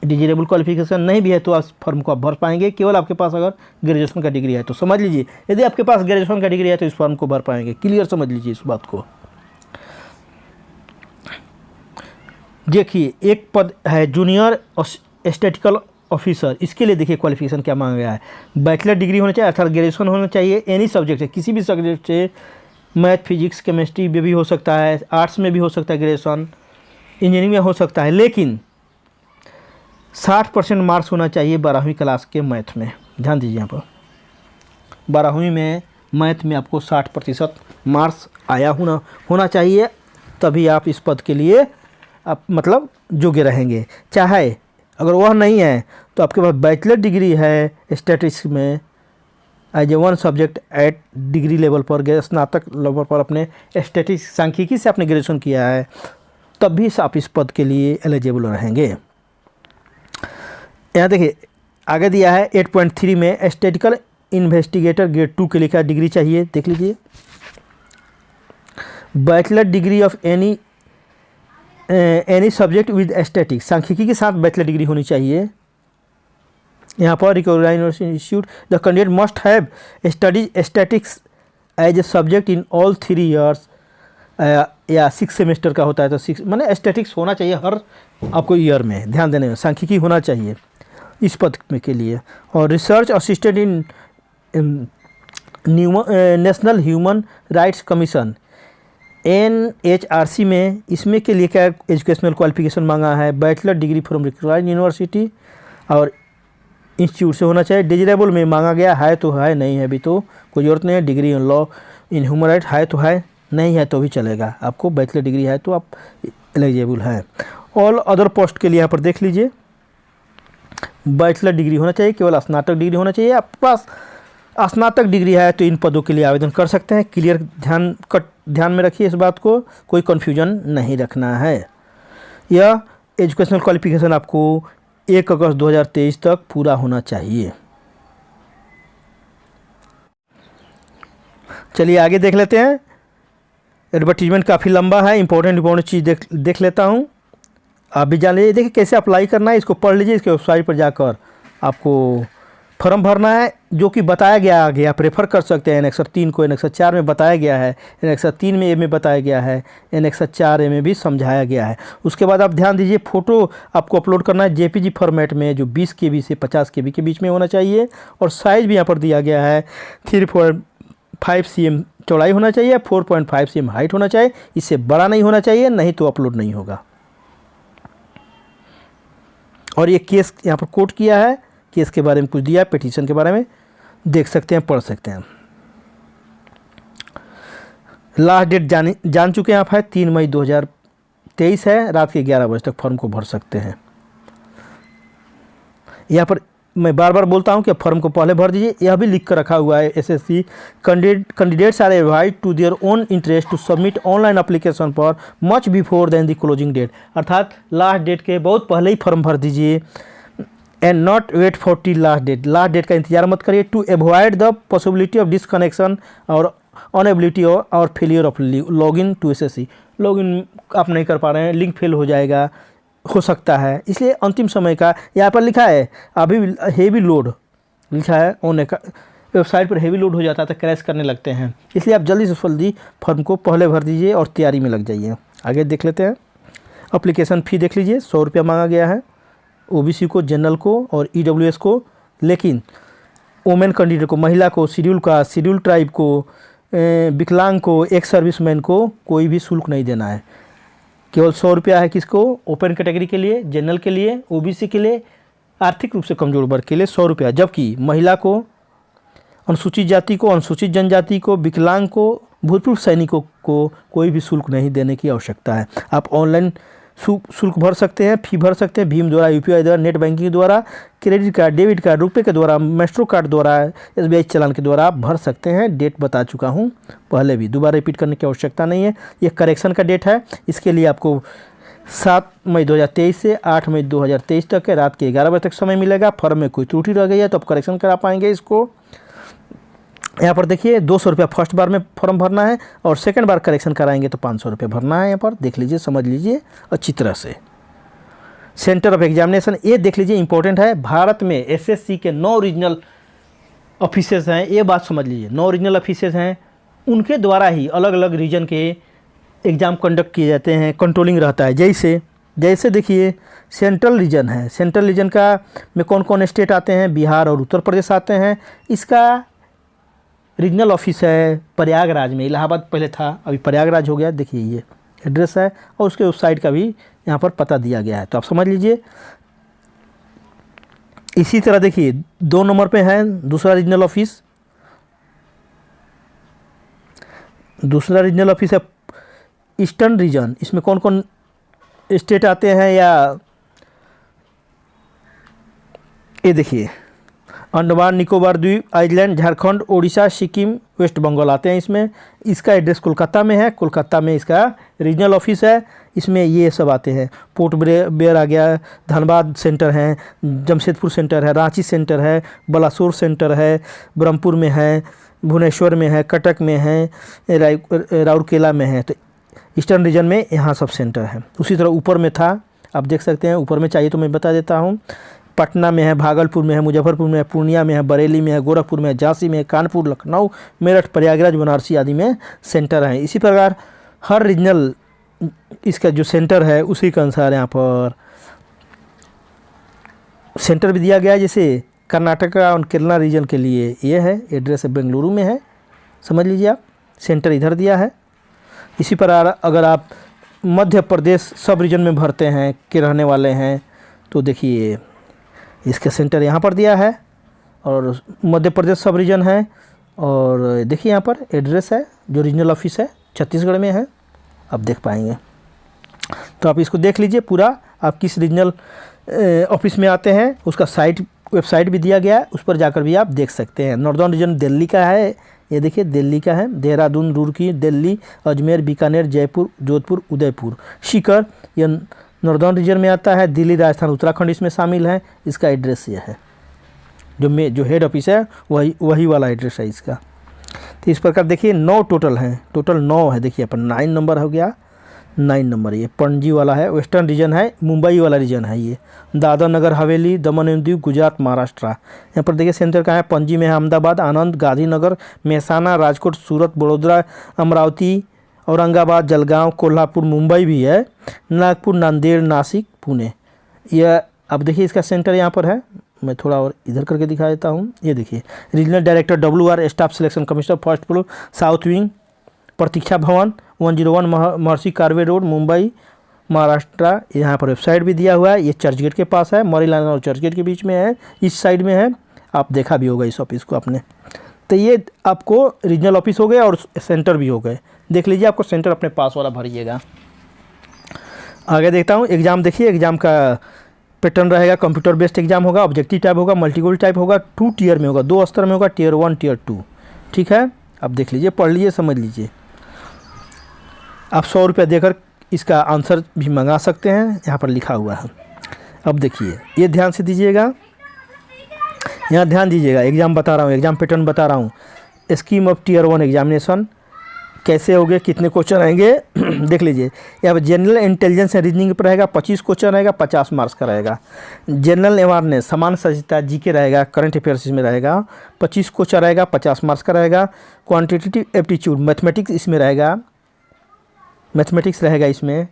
डिजरेबल क्वालिफिकेशन, नहीं भी है तो आप फॉर्म को आप भर पाएंगे, केवल आपके पास अगर ग्रेजुएशन का डिग्री है तो। समझ लीजिए, यदि आपके पास ग्रेजुएशन का डिग्री है तो इस फॉर्म को भर पाएंगे। क्लियर समझ लीजिए इस बात को। देखिए एक पद है जूनियर स्टैटिस्टिकल ऑफिसर, इसके लिए देखिए क्वालिफिकेशन क्या मांगा गया है। बैचलर डिग्री होना चाहिए अर्थात ग्रेजुएशन होना चाहिए, एनी सब्जेक्ट है, किसी भी सब्जेक्ट से, मैथ, फिजिक्स, केमिस्ट्री में भी हो सकता है, आर्ट्स में भी हो सकता है ग्रेजुएशन, इंजीनियरिंग में हो सकता है, लेकिन 60% मार्क्स होना चाहिए 12वीं क्लास के मैथ में। ध्यान दीजिए यहाँ पर 12वीं में मैथ में आपको 60% मार्क्स आया होना चाहिए, तभी आप इस पद के लिए आप मतलब योग्य रहेंगे। चाहे अगर वह नहीं है तो आपके पास बैचलर डिग्री है स्टैटिस्टिक्स में as a 1 subject at degree level पर, स्नातक लेवल पर अपने स्टैटिस्टिक्स सांख्यिकी से आपने ग्रेजुएशन किया है, तब भी आप इस पद के लिए एलिजिबल रहेंगे। यहाँ देखिए आगे दिया है 8.3 में स्टैटिस्टिकल इन्वेस्टिगेटर ग्रेड 2 के लिए क्या डिग्री चाहिए, देख लीजिए। Bachelor degree of any subject with statics, सांख्यिकी के साथ बैचलर डिग्री होनी चाहिए। यहाँ पर recognised institute the candidate must have studies statics as a subject in all 3 years, या 6 सेमेस्टर का होता है तो 6 माने स्टैटिक्स होना चाहिए हर आपको ईयर में, ध्यान देने में, सांख्यिकी होना चाहिए इस पद में के लिए। और research assistant in national human rights commission, NHRC में इसमें के लिए क्या एजुकेशनल क्वालिफिकेशन मांगा है, bachelor degree from recognised university और इंस्टीट्यूट से होना चाहिए। डिजरेबल में मांगा गया है तो है, नहीं है अभी तो कोई ज़रूरत नहीं है। Degree in law in human right है तो है, नहीं है तो भी चलेगा। आपको बैचलर डिग्री है तो आप एलिजिबल हैं। ऑल अदर पोस्ट के लिए यहाँ पर देख लीजिए, बैचलर डिग्री होना चाहिए, केवल स्नातक डिग्री होना चाहिए। आपके पास स्नातक डिग्री है तो इन पदों के लिए आवेदन कर सकते हैं। क्लियर ध्यान में रखिए इस बात को, कोई कन्फ्यूजन नहीं रखना है। यह एजुकेशनल क्वालिफिकेशन आपको 1 अगस्त 2023 तक पूरा होना चाहिए। चलिए आगे देख लेते हैं। एडवर्टीजमेंट काफ़ी लंबा है, इंपॉर्टेंट चीज़ देख लेता हूँ, आप भी जान लीजिए। देखिए कैसे अप्लाई करना है, इसको पढ़ लीजिए। इसके वेबसाइट पर जाकर आपको फॉर्म भरना है, जो कि बताया गया आगे आप रेफ़र कर सकते हैं। एनेक्सर 3 को एनेक्सर 4 में बताया गया है, एनेक्सर 3 में ए में बताया गया है, एनेक्सर 4 ए में भी समझाया गया है। उसके बाद आप ध्यान दीजिए, फ़ोटो आपको अपलोड करना है JPG फॉर्मेट में, जो 20 KB से 50 KB के बीच में होना चाहिए। और साइज़ भी यहाँ पर दिया गया है, 3.5 cm चौड़ाई होना चाहिए, 4.5 cm हाइट होना चाहिए। इससे बड़ा नहीं होना चाहिए, नहीं तो अपलोड नहीं होगा। और ये केस यहाँ पर कोट किया है, केस के बारे में कुछ दिया है, पिटीशन के बारे में देख सकते हैं, पढ़ सकते हैं। लास्ट डेट जान चुके हैं आप, है 3 मई 2023 है, रात के 11 बजे तक फॉर्म को भर सकते हैं। यहाँ पर मैं बार बार बोलता हूँ कि फॉर्म को पहले भर दीजिए। यह भी लिख कर रखा हुआ है, SSC candidates are advised to their own interest to submit online application for much before then the closing date. अर्थात लास्ट डेट के बहुत पहले ही फॉर्म भर दीजिए। And not wait for the last date, last date का इंतजार मत करिए। To avoid the possibility of disconnection और अनएबिलिटी और failure of login to SSC। Login आप नहीं कर पा रहे हैं, लिंक फेल हो जाएगा, हो सकता है, इसलिए अंतिम समय का यहाँ पर लिखा है। अभी हेवी लोड लिखा है, ऑन वेबसाइट पर हेवी लोड हो जाता है तो क्रैश करने लगते हैं, इसलिए आप जल्दी से जल्दी फॉर्म को पहले भर दीजिए और तैयारी में लग जाइए। आगे देख लेते हैं। अप्लीकेशन फ़ी देख लीजिए, 100 रुपया मांगा गया है OBC को, जनरल को और EWS को। लेकिन वोमेन कैंडिडेट को, महिला को, शेड्यूल कास्ट, शेड्यूल ट्राइब को, विकलांग को, एक्स सर्विसमैन को कोई भी शुल्क नहीं देना है। केवल 100 रुपया है किसको, ओपन कैटेगरी के लिए, जनरल के लिए, OBC के लिए, आर्थिक रूप से कमजोर वर्ग के लिए 100 रुपया। जबकि महिला को, अनुसूचित जाति को, अनुसूचित जनजाति को, विकलांग को, भूतपूर्व सैनिकों को कोई भी शुल्क नहीं देने की आवश्यकता है। आप ऑनलाइन शुल्क भर सकते हैं, फी भर सकते हैं, भीम द्वारा, UPI द्वारा, नेट बैंकिंग द्वारा, क्रेडिट कार्ड, डेबिट कार्ड, रुपए के द्वारा, मेस्ट्रो कार्ड द्वारा, SBI चालान के द्वारा आप भर सकते हैं। डेट बता चुका हूं पहले भी, दोबारा रिपीट करने की आवश्यकता नहीं है। ये करेक्शन का डेट है, इसके लिए आपको 7 मई 2023 से 8 मई 2023 तक है, रात के 11 बजे तक समय मिलेगा। फॉर्म में कोई त्रुटि रह गई है तो आप करेक्शन करा पाएंगे इसको। यहाँ पर देखिए 200 रुपया फर्स्ट बार में फॉर्म भरना है और सेकंड बार करेक्शन कराएंगे तो 500 रुपये भरना है। यहाँ पर देख लीजिए, समझ लीजिए अच्छी तरह से। सेंटर ऑफ एग्जामिनेशन ये देख लीजिए, इंपॉर्टेंट है। भारत में SSC के 9 रीजनल ऑफिसेज हैं, ये बात समझ लीजिए। 9 रीजनल ऑफिसेज हैं, उनके द्वारा ही अलग अलग रीजन के एग्ज़ाम कंडक्ट किए जाते हैं, कंट्रोलिंग रहता है। जैसे देखिए सेंट्रल रीजन है, सेंट्रल रीजन का में कौन कौन स्टेट आते हैं, बिहार और उत्तर प्रदेश आते हैं। इसका रीजनल ऑफिस है प्रयागराज में, इलाहाबाद पहले था, अभी प्रयागराज हो गया। देखिए ये एड्रेस है और उसके वेबसाइट का भी यहाँ पर पता दिया गया है, तो आप समझ लीजिए। इसी तरह देखिए 2 नंबर पे है दूसरा रीजनल ऑफिस। दूसरा रीजनल ऑफिस है ईस्टर्न रीजन। इसमें कौन कौन स्टेट आते हैं, या ये देखिए अंडमान निकोबार द्वीप, आइलैंड, झारखंड, ओडिशा, सिक्किम, वेस्ट बंगाल आते हैं इसमें। इसका एड्रेस कोलकाता में है, कोलकाता में इसका रीजनल ऑफिस है। इसमें ये सब आते हैं, पोर्ट ब्लेयर आ गया, धनबाद सेंटर है, जमशेदपुर सेंटर है, रांची सेंटर है, बलासोर सेंटर है, ब्रह्मपुर में है, भुवनेश्वर में है, कटक में है, राउरकेला में है। तो ईस्टर्न रीजन में यहाँ सब सेंटर है। उसी तरह ऊपर में था, आप देख सकते हैं, ऊपर में चाहिए तो मैं बता देता हूँ। पटना में है, भागलपुर में है, मुजफ्फरपुर में है, पूर्णिया में है, बरेली में है, गोरखपुर में है, झांसी में है, कानपुर, लखनऊ, मेरठ, प्रयागराज, बनारसी आदि में सेंटर हैं। इसी प्रकार हर रीजनल इसका जो सेंटर है उसी के अनुसार यहाँ पर सेंटर भी दिया गया है। जैसे कर्नाटका और केरला रीजन के लिए ये है, एड्रेस है बेंगलुरु में है, समझ लीजिए आप, सेंटर इधर दिया है। इसी पर अगर आप मध्य प्रदेश सब रीजन में भरते हैं के रहने वाले हैं तो देखिए इसका सेंटर यहाँ पर दिया है और मध्य प्रदेश सब रीजन है। और देखिए यहाँ पर एड्रेस है जो रीजनल ऑफिस है छत्तीसगढ़ में है, आप देख पाएंगे। तो आप इसको देख लीजिए पूरा, आप किस रीजनल ऑफिस में आते हैं उसका वेबसाइट भी दिया गया है, उस पर जाकर भी आप देख सकते हैं। नॉर्दर्न रीजन दिल्ली का है, ये देखिए दिल्ली का है, देहरादून, रुड़की, दिल्ली, अजमेर, बीकानेर, जयपुर, जोधपुर, उदयपुर, सीकर, यह नॉर्दर्न रीजन में आता है। दिल्ली, राजस्थान, उत्तराखंड इसमें शामिल है। इसका एड्रेस यह है, जो हेड ऑफिस है वही वाला एड्रेस है इसका। तो इस प्रकार देखिए 9 टोटल हैं, टोटल 9 है। देखिए अपन 9 नंबर हो गया, 9 नंबर ये पणजी वाला है, वेस्टर्न रीजन है, मुंबई वाला रीजन है ये, दादर नगर हवेली, दमन एवं दीव, गुजरात, महाराष्ट्र। यहाँ पर देखिए सेंटर कहाँ है, पणजी में है, अहमदाबाद, आनंद, गांधीनगर, मेहसाना, राजकोट, सूरत, बड़ोदरा, अमरावती, औरंगाबाद, जलगांव, कोल्हापुर, मुंबई भी है, नागपुर, नांदेड़, नासिक, पुणे। यह अब देखिए इसका सेंटर यहाँ पर है, मैं थोड़ा और इधर करके दिखा देता हूँ। ये देखिए regional director WR staff selection commissioner first floor south wing Pratiksha Bhavan 101 महर्षि कार्वे रोड मुंबई महाराष्ट्र। यहाँ पर वेबसाइट भी दिया हुआ है। ये चर्चगेट के पास है, मॉरी लाइन और चर्चगेट के बीच में है, इस साइड में है, आप देखा भी होगा इस ऑफिस को आपने। तो ये आपको रीजनल ऑफिस हो गए और सेंटर भी हो गए। देख लीजिए आपको सेंटर अपने पास वाला भरिएगा। आगे देखता हूँ एग्ज़ाम, देखिए एग्ज़ाम का पैटर्न रहेगा, कंप्यूटर बेस्ड एग्जाम होगा, ऑब्जेक्टिव टाइप होगा, मल्टीपल टाइप होगा, 2 टीयर में होगा, 2 स्तर में होगा, टीयर 1 टीयर 2। ठीक है, अब देख लीजिए, पढ़ लीजिए, समझ लीजिए। आप 100 रुपये देकर इसका आंसर भी मंगा सकते हैं, यहाँ पर लिखा हुआ है। अब देखिए ये ध्यान से दीजिएगा, यहाँ ध्यान दीजिएगा, एग्ज़ाम बता रहा हूँ, एग्ज़ाम पैटर्न बता रहा हूँ। स्कीम ऑफ टीयर 1 एग्जामिनेशन कैसे होंगे, कितने क्वेश्चन आएंगे देख लीजिए। यहाँ पर जनरल इंटेलिजेंस एंड रीजनिंग पर रहेगा, 25 क्वेश्चन रहेगा, 50 मार्क्स का रहेगा। जनरल अवेयरनेस, सामान्य सचेतता, जीके रहेगा, करंट अफेयर्स इसमें रहेगा, 25 क्वेश्चन रहेगा, 50 मार्क्स का रहेगा। क्वांटिटेटिव एप्टीट्यूड, मैथमेटिक्स इसमें रहेगा, मैथमेटिक्स रहेगा इसमें,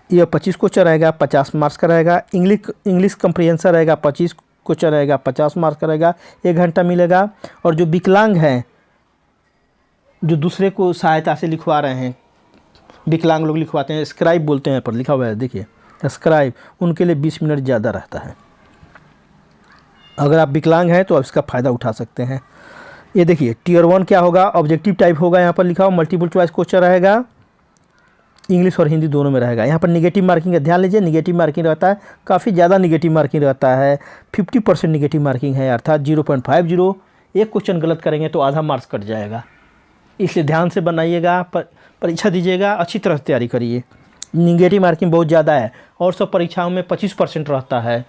यह 25 क्वेश्चन रहेगा, 50 मार्क्स का रहेगा। इंग्लिश कंप्रीहेंशन रहेगा, 25 क्वेश्चन रहेगा, 50 मार्क्स का रहेगा, 1 घंटा मिलेगा। और जो विकलांग हैं, जो दूसरे को सहायता से लिखवा रहे हैं, विकलांग लोग लिखवाते हैं, स्क्राइब बोलते हैं, पर लिखा हुआ है देखिए स्क्राइब, उनके लिए 20 मिनट ज़्यादा रहता है। अगर आप विकलांग हैं तो आप इसका फ़ायदा उठा सकते हैं। ये देखिए टीयर 1 क्या होगा, ऑब्जेक्टिव टाइप होगा, यहाँ पर लिखा हुआ मल्टीपल चॉइस क्वेश्चन रहेगा, इंग्लिश और हिंदी दोनों में रहेगा। यहाँ पर निगेटिव मार्किंग का ध्यान लीजिए, निगेटिव मार्किंग रहता है, काफ़ी ज़्यादा निगेटिव मार्किंग रहता है, 50% निगेटिव मार्किंग है, अर्थात 0.50। एक क्वेश्चन गलत करेंगे तो आधा मार्क्स कट जाएगा, इसलिए ध्यान से बनाइएगा, परीक्षा दीजिएगा, अच्छी तरह से तैयारी करिए। निगेटिव मार्किंग बहुत ज़्यादा है, और सब परीक्षाओं में 25% रहता है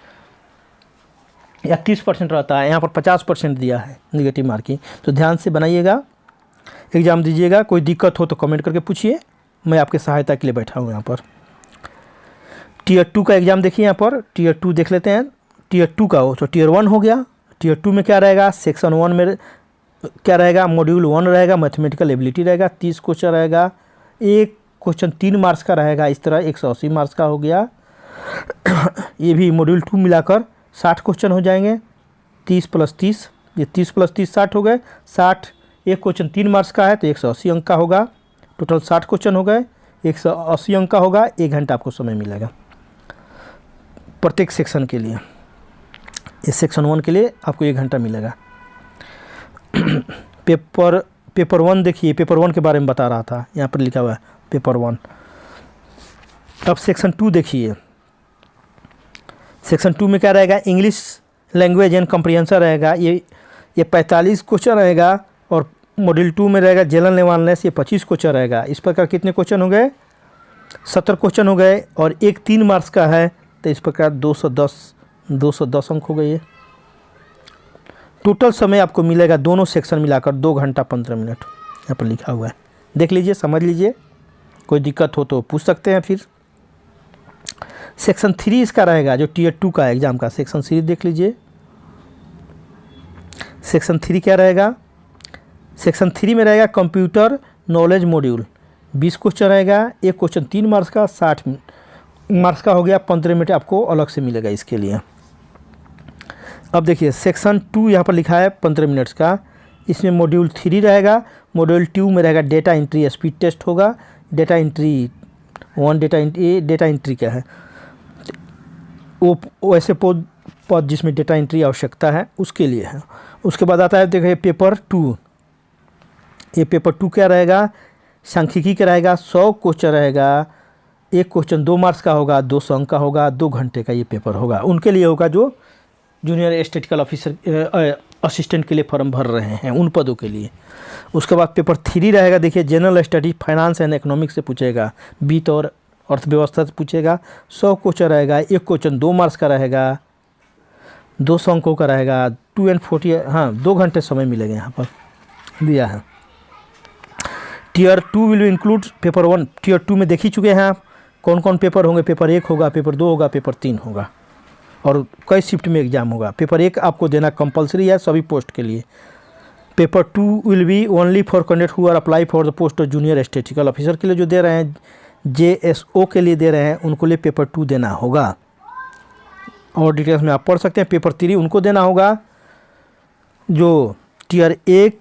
या 30% रहता है, यहाँ पर 50% दिया है निगेटिव मार्किंग। तो ध्यान से बनाइएगा, एग्ज़ाम दीजिएगा। कोई दिक्कत हो तो कमेंट करके पूछिए, मैं आपके सहायता के लिए बैठा हूँ यहाँ पर। टीयर 2 का एग्ज़ाम देखिए, यहाँ पर टीयर 2 देख लेते हैं। टीयर 2 का हो तो टीयर 1 हो गया, टीयर 2 में क्या रहेगा, सेक्शन 1 में क्या रहेगा, मॉड्यूल 1 रहेगा, मैथमेटिकल एबिलिटी रहेगा, 30 क्वेश्चन रहेगा, एक क्वेश्चन 3 मार्क्स का रहेगा, इस तरह 180 मार्क्स का हो गया। ये भी मॉड्यूल 2 मिलाकर 60 क्वेश्चन हो जाएंगे, 30 + 30, ये 30 + 30 60 हो गए, 60, एक क्वेश्चन 3 मार्क्स का है तो 180 अंक का होगा, टोटल 60 क्वेश्चन हो गए, 180 अंक का होगा। 1 घंटा आपको समय मिलेगा प्रत्येक सेक्शन के लिए। इस सेक्शन 1 के लिए आपको 1 घंटा मिलेगा। पेपर 1 देखिए, पेपर 1 के बारे में बता रहा था, यहाँ पर लिखा हुआ है पेपर 1। अब सेक्शन 2 देखिए, सेक्शन 2 में क्या रहेगा, इंग्लिश लैंग्वेज एंड कम्प्रीहेंशन रहेगा, ये 45 क्वेश्चन रहेगा। और मॉड्यूल 2 में रहेगा जनरल अवेयरनेस, ये 25 क्वेश्चन रहेगा। इस प्रकार कितने क्वेश्चन हो गए, 70 क्वेश्चन हो गए, और एक 3 मार्क्स का है, तो इस प्रकार 210 अंक हो गए। ये टोटल समय आपको मिलेगा दोनों सेक्शन मिलाकर 2 घंटा 15 मिनट, यहाँ पर लिखा हुआ है। देख लीजिए, समझ लीजिए, कोई दिक्कत हो तो पूछ सकते हैं फिर। सेक्शन 3 इसका रहेगा, जो टीयर 2 का एग्ज़ाम का सेक्शन 3 देख लीजिए। सेक्शन 3 क्या रहेगा, सेक्शन 3 में रहेगा कंप्यूटर नॉलेज मॉड्यूल, 20 क्वेश्चन रहेगा, एक क्वेश्चन 3 मार्क्स का, 60 मार्क्स का हो गया, 15 मिनट आपको अलग से मिलेगा इसके लिए। अब देखिए सेक्शन 2 यहाँ पर लिखा है 15 मिनट्स का, इसमें मॉड्यूल 3 रहेगा, मॉड्यूल 2 में रहेगा डेटा एंट्री स्पीड टेस्ट होगा, डेटा एंट्री, डेटा एंट्री क्या है, वो ऐसे पद जिसमें डेटा एंट्री आवश्यकता है उसके लिए है। उसके बाद आता है देखिए पेपर 2। ये पेपर 2 क्या रहेगा, सांख्यिकी का रहेगा। 100 क्वेश्चन रहेगा, एक क्वेश्चन 2 मार्क्स का होगा, 200 अंक का होगा, 2 घंटे का ये पेपर होगा। उनके लिए होगा जो जूनियर स्टैटिस्टिकल ऑफिसर असिस्टेंट के लिए फॉर्म भर रहे हैं, उन पदों के लिए। उसके बाद पेपर 3 रहेगा, देखिए general study, finance and economics से पूछेगा, वित्त और अर्थव्यवस्था से पूछेगा। 100 क्वेश्चन रहेगा, एक क्वेश्चन 2 मार्क्स का रहेगा, 200 अंकों का रहेगा, 2 and 40, हाँ 2 घंटे समय मिलेगा यहाँ पर दिया है। Tier 2 will include paper 1। Tier 2 में देख ही चुके हैं आप कौन कौन पेपर होंगे। पेपर 1 होगा, पेपर 2 होगा, पेपर 3 होगा, और कई शिफ्ट में एग्जाम होगा। पेपर 1 आपको देना कंपलसरी है सभी पोस्ट के लिए। Paper 2 will be only for candidate who are apply for the post of junior statistical officer के लिए जो दे रहे हैं, JSO के लिए दे रहे हैं, उनको लिए पेपर 2 देना होगा। और डिटेल्स में आप पढ़ सकते हैं। पेपर 3 उनको देना होगा जो टीयर 1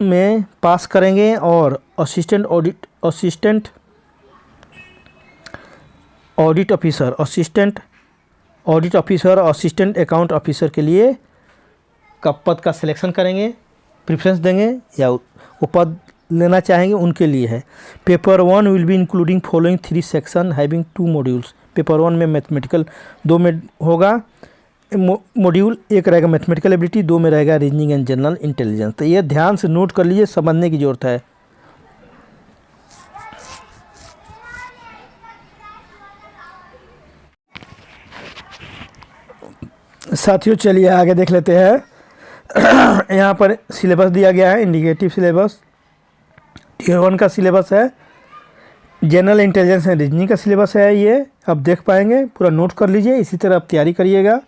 में पास करेंगे और assistant audit officer, assistant account officer के लिए कब पद का सिलेक्शन करेंगे, प्रेफरेंस देंगे या वो पद लेना चाहेंगे, उनके लिए है। Paper 1 will be including following 3 section having 2 modules. Paper 1 में मैथमेटिकल 2 में होगा मॉड्यूल, एक रहेगा मैथमेटिकल एबिलिटी, 2 में रहेगा रीजनिंग एंड जनरल इंटेलिजेंस। तो ये ध्यान से नोट कर लीजिए, समझने की ज़रूरत है। साथियों चलिए आगे देख लेते हैं। यहाँ पर सिलेबस दिया गया है, इंडिकेटिव सिलेबस। टीयर 1 का सिलेबस है, जनरल इंटेलिजेंस एंड रीजनिंग का सिलेबस है। ये आप देख पाएंगे, पूरा नोट कर लीजिए, इसी तरह आप तैयारी करिएगा।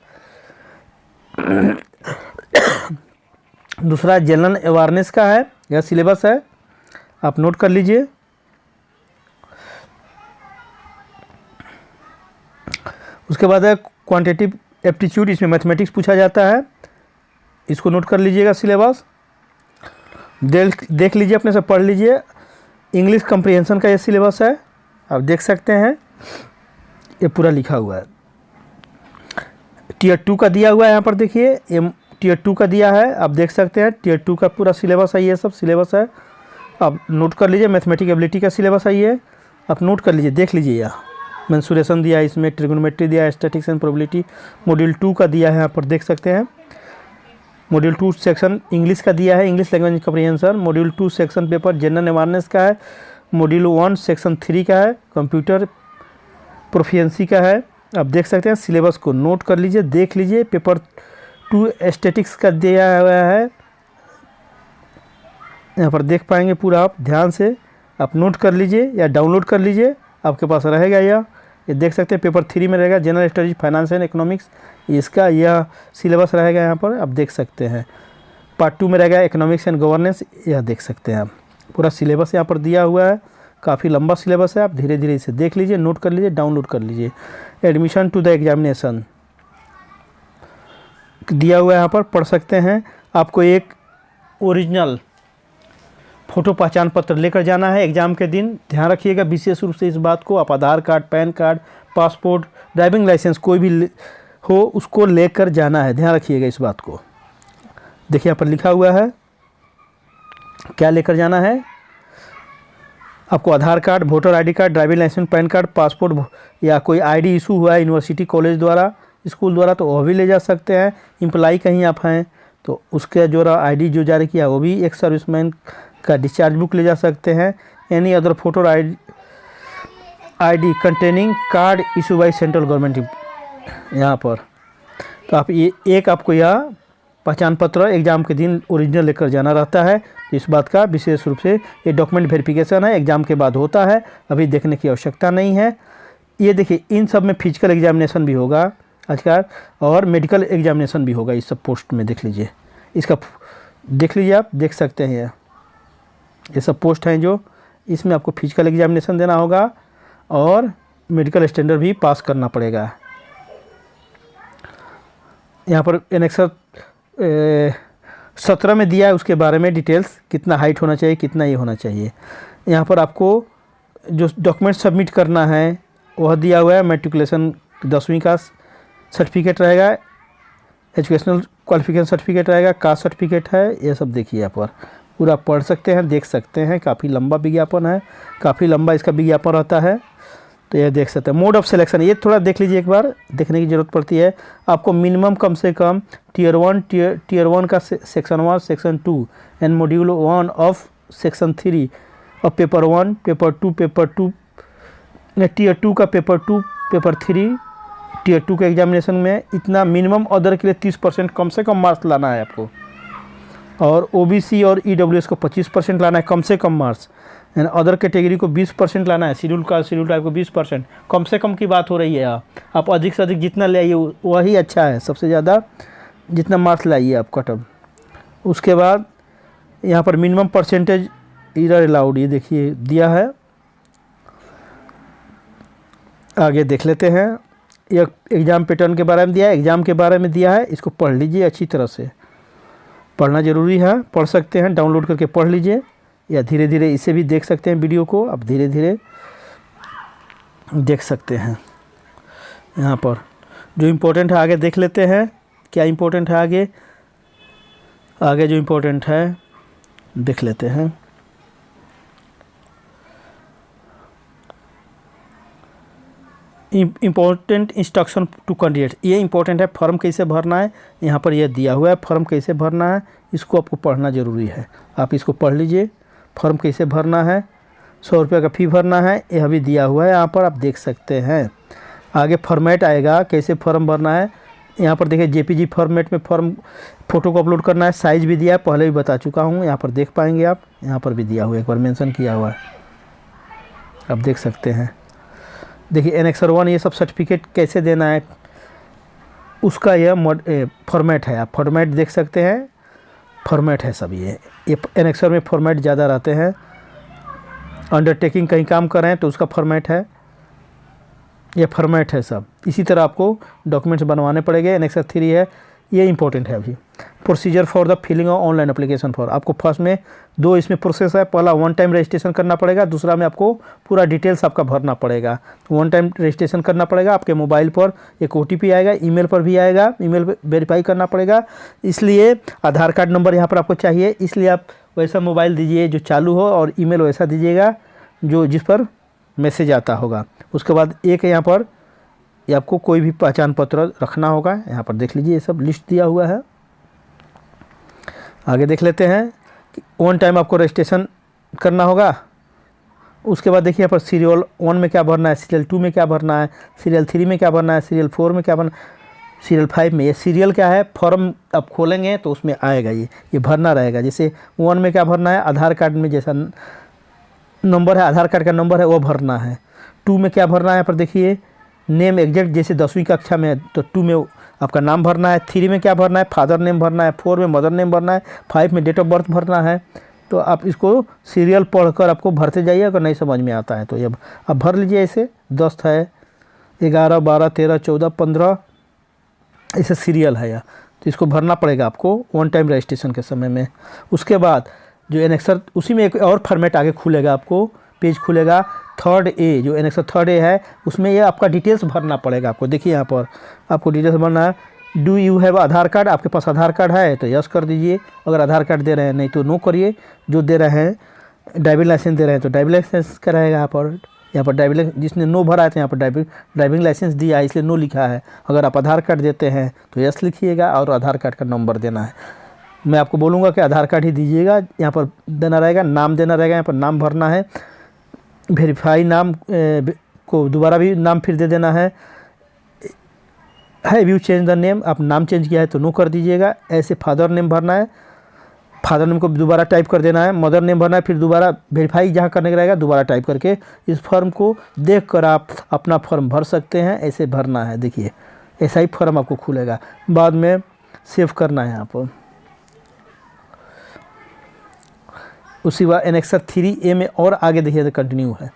दूसरा जनरल अवेयरनेस का है, यह सिलेबस है, आप नोट कर लीजिए। उसके बाद है क्वांटिटेटिव एप्टीट्यूड, इसमें मैथमेटिक्स पूछा जाता है, इसको नोट कर लीजिएगा सिलेबस। देख लीजिए, अपने से पढ़ लीजिए। इंग्लिश कम्प्रीहेंशन का ये सिलेबस है, आप देख सकते हैं, ये पूरा लिखा हुआ है। टीयर 2 का दिया हुआ है, यहाँ पर देखिए ये टीयर 2 का दिया है, आप देख सकते हैं। टीयर 2 का पूरा सिलेबस है, ये सब सिलेबस है, आप नोट कर लीजिए। मैथमेटिक एबिलिटी का सिलेबस है, ये आप नोट कर लीजिए, देख लीजिए। यहाँ मेंसुरेशन दिया है, इसमें ट्रिगोनोमेट्री दिया है, स्टैटिस्टिक्स एंड प्रोबेबिलिटी। मॉड्यूल 2 का दिया है, यहाँ पर देख सकते हैं। मॉड्यूल 2 सेक्शन इंग्लिश का दिया है, English language comprehension. Module 2 section paper general awareness का है। मॉड्यूल 1 सेक्शन 3 का है, कंप्यूटर प्रोफिशिएंसी का है। आप देख सकते हैं, सिलेबस को नोट कर लीजिए, देख लीजिए। पेपर 2 स्टैटिक्स का दिया हुआ है, यहाँ पर देख पाएंगे पूरा, आप ध्यान से आप नोट कर लीजिए या डाउनलोड कर लीजिए, आपके पास रहेगा। ये देख सकते हैं, पेपर 3 में रहेगा general studies, finance and economics, इसका यह सिलेबस रहेगा, यहाँ पर आप देख सकते हैं। पार्ट 2 में रहेगा इकोनॉमिक्स एंड गवर्नेंस, यह देख सकते हैं आप, पूरा सिलेबस यहाँ पर दिया हुआ है। काफ़ी लंबा सिलेबस है, आप धीरे धीरे इसे देख लीजिए, नोट कर लीजिए, डाउनलोड कर लीजिए। एडमिशन टू द एग्जामिनेशन दिया हुआ है, यहाँ पर पढ़ सकते हैं। आपको एक ओरिजिनल फ़ोटो पहचान पत्र लेकर जाना है एग्ज़ाम के दिन, ध्यान रखिएगा विशेष रूप से इस बात को। आप Aadhaar card, PAN card, passport, driving licence कोई भी हो उसको लेकर जाना है, ध्यान रखिएगा इस बात को। देखिए यहाँ पर लिखा हुआ है क्या लेकर जाना है। आपको Aadhaar card, voter ID card, driving licence, PAN card, passport या कोई आईडी इशू हुआ है यूनिवर्सिटी, कॉलेज द्वारा, स्कूल द्वारा, तो वह भी ले जा सकते हैं। एम्प्लॉई कहीं आप हैं तो उसका जो आईडी जो जारी किया वो भी, एक सर्विसमैन का डिस्चार्ज बुक ले जा सकते हैं। Any other photo ID containing card issue by central government, यहाँ पर तो आप ये एक आपको यह पहचान पत्र एग्ज़ाम के दिन ओरिजिनल लेकर जाना रहता है। इस बात का विशेष रूप से ये डॉक्यूमेंट वेरिफिकेशन है, एग्ज़ाम के बाद होता है, अभी देखने की आवश्यकता नहीं है। ये देखिए इन सब में फिजिकल एग्जामिनेशन भी होगा आजकल, और मेडिकल एग्जामिनेशन भी होगा इस सब पोस्ट में, देख लीजिए इसका, देख लीजिए आप देख सकते हैं। ये सब पोस्ट हैं जो इसमें आपको फिजिकल एग्जामिनेशन देना होगा और मेडिकल स्टैंडर्ड भी पास करना पड़ेगा। यहाँ पर एनेक्सर 17 में दिया है उसके बारे में डिटेल्स, कितना हाइट होना चाहिए, कितना ये होना चाहिए। यहाँ पर आपको जो डॉक्यूमेंट सबमिट करना है वह दिया हुआ है। मैट्रिकुलेशन 10वीं का सर्टिफिकेट रहेगा, एजुकेशनल क्वालिफिकेशन सर्टिफिकेट रहेगा, कास्ट सर्टिफिकेट है, ये सब देखिए यहाँ पर पूरा पढ़ सकते हैं, देख सकते हैं। काफ़ी लंबा विज्ञापन है, काफ़ी लंबा इसका विज्ञापन रहता है, तो ये देख सकते हैं। मोड ऑफ सिलेक्शन ये थोड़ा देख लीजिए, एक बार देखने की ज़रूरत पड़ती है आपको। मिनिमम कम से कम टीयर 1 का section 1 section 2 and module 1 of section 3 और पेपर 1 पेपर 2 टीयर 2 का पेपर 2 पेपर 3 टीयर 2 के एग्जामिनेशन में इतना मिनिमम। अदर के लिए 30% कम से कम मार्क्स लाना है आपको, और ओबीसी और ईडब्ल्यूएस को 25% लाना है कम से कम मार्क्स, एंड अदर कैटेगरी को 20% लाना है। शेड्यूल कास्ट शेड्यूल टाइप को 20%, कम से कम की बात हो रही है। आप अधिक से अधिक जितना ले आइए वही अच्छा है, सबसे ज़्यादा जितना मार्क्स लाइए आप कटअप। उसके बाद यहाँ पर मिनिमम परसेंटेज एरर अलाउड ये देखिए दिया है। आगे देख लेते हैं, यह एग्ज़ाम पैटर्न के बारे में दिया है, एग्ज़ाम के बारे में दिया है। इसको पढ़ लीजिए, अच्छी तरह से पढ़ना ज़रूरी है। पढ़ सकते हैं, डाउनलोड करके पढ़ लीजिए, या धीरे धीरे इसे भी देख सकते हैं। वीडियो को आप धीरे धीरे देख सकते हैं। यहाँ पर जो इम्पोर्टेंट है आगे देख लेते हैं, क्या इम्पोर्टेंट है आगे जो इम्पोर्टेंट है देख लेते हैं। इम्पोर्टेंट इंस्ट्रक्शन टू कैंडिडेट, ये इम्पोर्टेंट है। फॉर्म कैसे भरना है यहाँ पर यह दिया हुआ है, फॉर्म कैसे भरना है इसको आपको पढ़ना ज़रूरी है। आप इसको पढ़ लीजिए, फॉर्म कैसे भरना है। 100 रुपये का फ़ी भरना है, यह भी दिया हुआ है यहाँ पर, आप देख सकते हैं। आगे फॉर्मेट आएगा, कैसे फॉर्म भरना है। यहाँ पर देखिए जेपीजी फॉर्मेट में फॉर्म फ़ोटो को अपलोड करना है, साइज़ भी दिया है, पहले भी बता चुका हूँ। यहाँ पर देख पाएंगे आप, यहाँ पर भी दिया हुआ है, एक बार मेंशन किया हुआ है, आप देख सकते हैं। देखिए एनेक्सर 1 ये सब सर्टिफिकेट कैसे देना है उसका यह फॉर्मेट है, आप फॉर्मेट देख सकते हैं। फॉर्मेट है सब ये एनेक्सर में फॉर्मेट ज़्यादा रहते हैं। अंडरटेकिंग कहीं काम कर रहे हैं तो उसका फॉर्मेट है, ये फॉर्मेट है सब। इसी तरह आपको डॉक्यूमेंट्स बनवाने पड़ेंगे। एनेक्सर 3 है, ये इंपॉर्टेंट है। अभी procedure for the filling of online application for, आपको फर्स्ट में 2 इसमें प्रोसेस है। पहला 1 टाइम रजिस्ट्रेशन करना पड़ेगा, दूसरा में आपको पूरा डिटेल्स आपका भरना पड़ेगा। 1 टाइम रजिस्ट्रेशन करना पड़ेगा, आपके मोबाइल पर एक OTP आएगा, ईमेल पर भी आएगा, ईमेल पर वेरीफाई करना पड़ेगा। इसलिए आधार कार्ड नंबर यहाँ पर आपको चाहिए, इसलिए आप वैसा मोबाइल दीजिए जो चालू हो, और ईमेल वैसा दीजिएगा जो जिस पर मैसेज आता होगा। उसके बाद एक यहाँ पर ये आपको कोई भी पहचान पत्र रखना होगा। यहाँ पर देख लीजिए, ये सब लिस्ट दिया हुआ है। आगे देख लेते हैं कि 1 टाइम आपको रजिस्ट्रेशन करना होगा। उसके बाद देखिए यहाँ पर सीरियल 1 में क्या भरना है, सीरियल 2 में क्या भरना है, सीरियल 3 में क्या भरना है, सीरियल 4 में क्या भरना है, सीरियल 5 में। ये सीरियल क्या है, फॉर्म आप खोलेंगे तो उसमें आएगा, ये भरना रहेगा। जैसे 1 में क्या भरना है, आधार कार्ड में जैसा नंबर है, आधार कार्ड का नंबर है वो भरना है। 2 में क्या भरना है, यहाँ पर देखिए नेम एग्जैक्ट, जैसे 10वीं कक्षा में है तो 2 में आपका नाम भरना है। 3 में क्या भरना है, फादर नेम भरना है। 4 में मदर नेम भरना है। 5 में डेट ऑफ बर्थ भरना है। तो आप इसको सीरियल पढ़कर आपको भरते जाइए, अगर नहीं समझ में आता है तो ये आप भर लीजिए। ऐसे 10 है, 11 12 13 14 15 ऐसे सीरियल है या, तो इसको भरना पड़ेगा आपको 1 टाइम रजिस्ट्रेशन के समय में। उसके बाद जो एनेक्सर, उसी में एक और फॉर्मेट आगे खुलेगा, आपको पेज खुलेगा 3rd A, जो एनेक्सर 3rd A है उसमें ये आपका डिटेल्स भरना पड़ेगा आपको। देखिए यहाँ पर आपको डिटेल्स भरना है। Do you have Aadhaar card, आपके पास आधार कार्ड है तो यस कर दीजिए, अगर आधार कार्ड दे रहे हैं, नहीं तो नो करिए। जो दे रहे हैं ड्राइविंग लाइसेंस दे रहे हैं तो ड्राइविंग लाइसेंस का रहेगा यहाँ पर ड्राइविंग, जिसने नो भरा है तो यहाँ पर ड्राइविंग लाइसेंस दिया है इसलिए नो लिखा है। अगर आप आधार कार्ड देते हैं तो यस लिखिएगा, और आधार कार्ड का नंबर देना है। मैं आपको बोलूँगा कि आधार कार्ड ही दीजिएगा, यहाँ पर देना रहेगा, नाम देना रहेगा, यहाँ पर नाम भरना है। वेरीफाई नाम को दोबारा भी नाम फिर दे देना है। Have you change the name, आप नाम चेंज किया है तो नो कर दीजिएगा। ऐसे फादर नेम भरना है, फादर नेम को दोबारा टाइप कर देना है। मदर नेम भरना है, फिर दोबारा वेरीफाई जहाँ करने का रहेगा दोबारा टाइप करके इस फॉर्म को देखकर आप अपना फॉर्म भर सकते हैं। ऐसे भरना है, देखिए ऐसा ही फॉर्म आपको खुलेगा, बाद में सेव करना है आप। उसी बाद एनेक्सर 3A में और आगे देखिए तो कंटिन्यू है,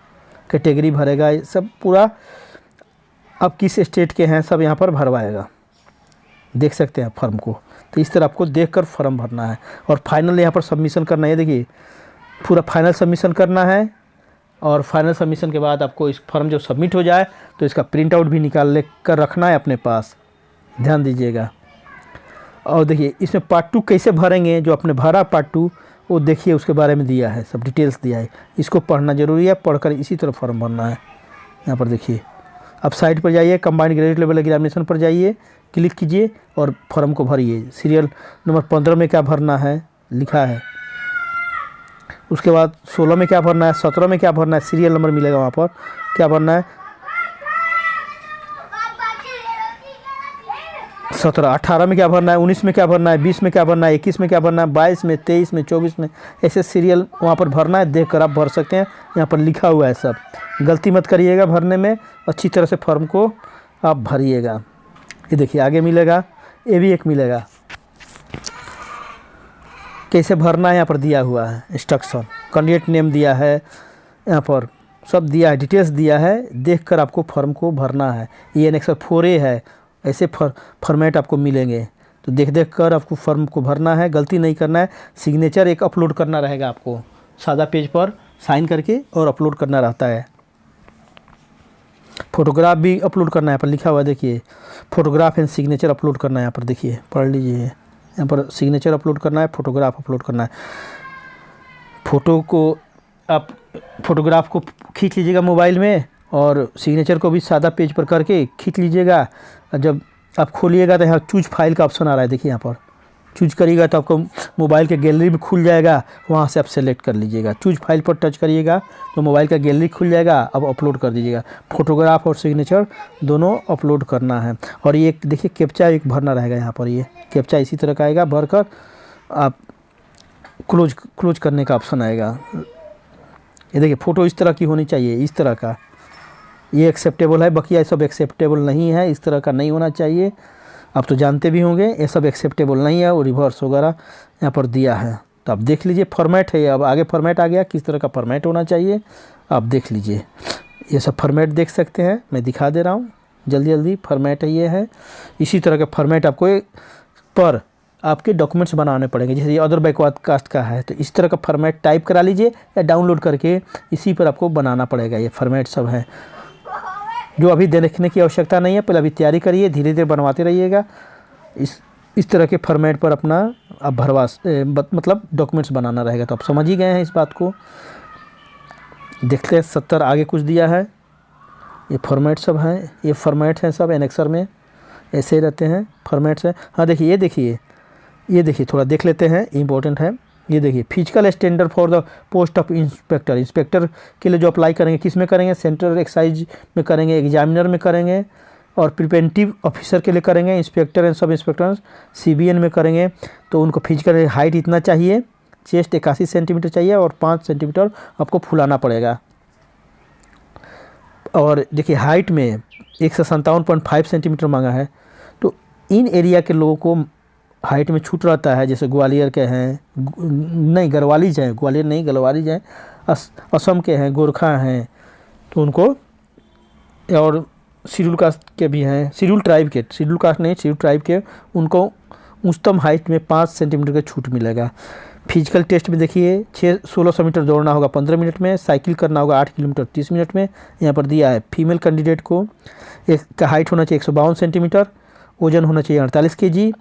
कैटेगरी भरेगा, ये सब पूरा आप किस स्टेट के हैं सब यहाँ पर भरवाएगा। देख सकते हैं फॉर्म को, तो इस तरह आपको देखकर फॉर्म भरना है। और फाइनल यहाँ पर सबमिशन करना है, देखिए पूरा फाइनल सबमिशन करना है। और फाइनल सबमिशन के बाद आपको इस फॉर्म जब सबमिट हो जाए तो इसका प्रिंट आउट भी निकाल ले कर रखना है अपने पास, ध्यान दीजिएगा। और देखिए इसमें पार्ट 2 कैसे भरेंगे, जो आपने भरा पार्ट 2 वो देखिए, उसके बारे में दिया है, सब डिटेल्स दिया है। इसको पढ़ना ज़रूरी है, पढ़कर इसी तरह फॉर्म भरना है। यहाँ पर देखिए, आप साइट पर जाइए, कंबाइंड ग्रेजुएट लेवल एग्जामिनेशन पर जाइए, क्लिक कीजिए और फॉर्म को भरिए। सीरियल नंबर 15 में क्या भरना है लिखा है, उसके बाद 16 में क्या भरना है, 17 में क्या भरना है, सीरियल नंबर मिलेगा वहाँ पर क्या भरना है, 17, 18 में क्या भरना है, 19 में क्या भरना है, 20 में क्या भरना है, 21 में क्या भरना है, 22 में, 23 में, 24 में, ऐसे सीरियल वहाँ पर भरना है। देख कर आप भर सकते हैं, यहाँ पर लिखा हुआ है सब। गलती मत करिएगा भरने में, अच्छी तरह से फॉर्म को आप भरिएगा। ये देखिए आगे मिलेगा, ये भी एक मिलेगा, कैसे भरना है यहाँ पर दिया हुआ है इंस्ट्रक्शन, कैंडिडेट नेम दिया है, यहाँ पर सब दिया है, डिटेल्स दिया है। देखकर आपको फॉर्म को भरना है। ये एनेक्स 4A है, ऐसे फॉर्मेट आपको मिलेंगे, तो देख कर आपको फॉर्म को भरना है, गलती नहीं करना है। सिग्नेचर एक अपलोड करना रहेगा आपको, सादा पेज पर साइन करके और अपलोड करना रहता है। फोटोग्राफ भी अपलोड करना है, यहाँ पर लिखा हुआ है देखिए, फोटोग्राफ एंड सिग्नेचर अपलोड करना है। यहाँ पर देखिए पढ़ लीजिए, यहाँ पर सिग्नेचर अपलोड करना है, फोटोग्राफ अपलोड करना है। फ़ोटो को आप फोटोग्राफ को खींच लीजिएगा मोबाइल में, और सिग्नेचर को भी सादा पेज पर करके खींच लीजिएगा। जब आप खोलिएगा तो यहाँ चूज फाइल का ऑप्शन आ रहा है, देखिए यहाँ पर चूज करिएगा तो आपको मोबाइल के गैलरी में खुल जाएगा, वहाँ से आप सेलेक्ट कर लीजिएगा। चूज फाइल पर टच करिएगा तो मोबाइल का गैलरी खुल जाएगा, अब अपलोड कर दीजिएगा। फोटोग्राफ और सिग्नेचर दोनों अपलोड करना है। और ये देखिए कैप्चा एक भरना रहेगा, यहाँ पर ये कैप्चा इसी तरह का आएगा, भरकर आप क्लोज करने का ऑप्शन आएगा। ये देखिए फ़ोटो इस तरह की होनी चाहिए, इस तरह का, ये एक्सेप्टेबल है, बाकी ये सब एक्सेप्टेबल नहीं है, इस तरह का नहीं होना चाहिए। आप तो जानते भी होंगे ये सब एक्सेप्टेबल नहीं है, और रिवर्स वगैरह यहाँ पर दिया है। तो आप देख लीजिए, फॉर्मेट है, अब आगे फॉर्मेट आ गया, किस तरह का फॉर्मेट होना चाहिए आप देख लीजिए। ये सब फॉर्मेट देख सकते हैं, मैं दिखा दे रहा हूँ जल्दी। फॉर्मेट है, ये है, इसी तरह का फॉर्मेट आपको पर आपके डॉक्यूमेंट्स बनाने पड़ेंगे। जैसे ये अदर बैकवर्ड कास्ट का है, तो इस तरह का फॉर्मेट टाइप करा लीजिए या डाउनलोड करके इसी पर आपको बनाना पड़ेगा। ये फॉर्मेट सब है जो अभी देखने की आवश्यकता नहीं है, पहले अभी तैयारी करिए, धीरे धीरे बनवाते रहिएगा। इस तरह के फॉर्मेट पर अपना आप मतलब डॉक्यूमेंट्स बनाना रहेगा। तो आप समझ ही गए हैं इस बात को। देखते हैं 70 आगे कुछ दिया है, ये फॉर्मेट सब हैं, ये फॉर्मेट हैं सब एनेक्सर में ऐसे रहते हैं फॉर्मेट्स हैं। हाँ देखिए, ये देखिए थोड़ा देख लेते हैं, इम्पोर्टेंट है। ये देखिए physical standard for the post of inspector, inspector के लिए जो अप्लाई करेंगे किस में करेंगे, सेंट्रल एक्साइज में करेंगे, एग्जामिनर में करेंगे, और प्रिवेंटिव ऑफिसर के लिए करेंगे, inspector and sub inspector CBN में करेंगे। तो उनको फिजिकल हाइट इतना चाहिए, चेस्ट 81 सेंटीमीटर चाहिए, और 5 सेंटीमीटर आपको फुलाना पड़ेगा। और देखिए हाइट में 157.5 सेंटीमीटर मांगा है। तो इन एरिया के लोगों को हाइट में छूट रहता है, जैसे ग्वालियर के हैं, नहीं गढ़वालीज हैं, ग्वालियर नहीं गढ़वालीज हैं, असम के हैं, गोरखा हैं, तो उनको, और शेड्यूल कास्ट के भी हैं, शेड्यूल ट्राइब के, शेड्यूल कास्ट नहीं शेड्यूल ट्राइब के, उनको उच्चतम हाइट में 5 सेंटीमीटर का छूट मिलेगा। फिजिकल टेस्ट में देखिए 1600 मीटर दौड़ना होगा 15 मिनट में, साइकिल करना होगा 8 किलोमीटर 30 मिनट में। यहाँ पर दिया है फीमेल कैंडिडेट को एक का हाइट होना चाहिए 152 सेंटीमीटर, वजन होना चाहिए 48 kg,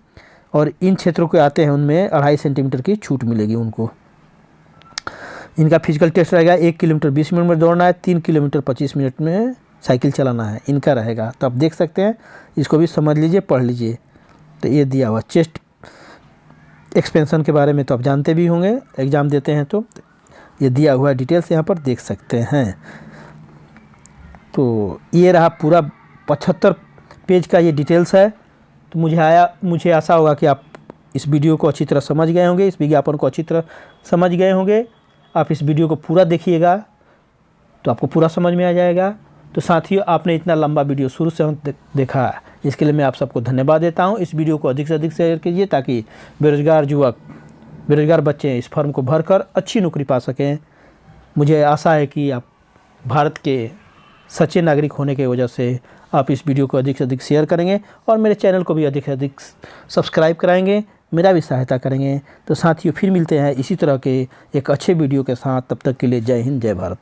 और इन क्षेत्रों के आते हैं उनमें 2.5 सेंटीमीटर की छूट मिलेगी उनको। इनका फिजिकल टेस्ट रहेगा 1 किलोमीटर 20 मिनट में दौड़ना है, 3 किलोमीटर 25 मिनट में साइकिल चलाना है, इनका रहेगा। तो आप देख सकते हैं, इसको भी समझ लीजिए, पढ़ लीजिए। तो ये दिया हुआ चेस्ट एक्सपेंशन के बारे में तो आप जानते भी होंगे, एग्ज़ाम देते हैं तो ये दिया हुआ डिटेल्स यहाँ पर देख सकते हैं। तो ये रहा पूरा 75 पेज का ये डिटेल्स है। तो मुझे आशा होगा कि आप इस वीडियो को अच्छी तरह समझ गए होंगे, इस विज्ञापन को अच्छी तरह समझ गए होंगे। आप इस वीडियो को पूरा देखिएगा तो आपको पूरा समझ में आ जाएगा। तो साथियों, आपने इतना लंबा वीडियो शुरू से देखा, इसके लिए मैं आप सबको धन्यवाद देता हूं। इस वीडियो को अधिक से अधिक शेयर कीजिए ताकि बेरोजगार युवक, बेरोजगार बच्चे इस फॉर्म को भरकर अच्छी नौकरी पा सकें। मुझे आशा है कि आप भारत के सच्चे नागरिक होने की वजह से आप इस वीडियो को अधिक से अधिक शेयर करेंगे और मेरे चैनल को भी अधिक से अधिक सब्सक्राइब कराएंगे, मेरा भी सहायता करेंगे। तो साथियों, फिर मिलते हैं इसी तरह के एक अच्छे वीडियो के साथ। तब तक के लिए जय हिंद, जय भारत।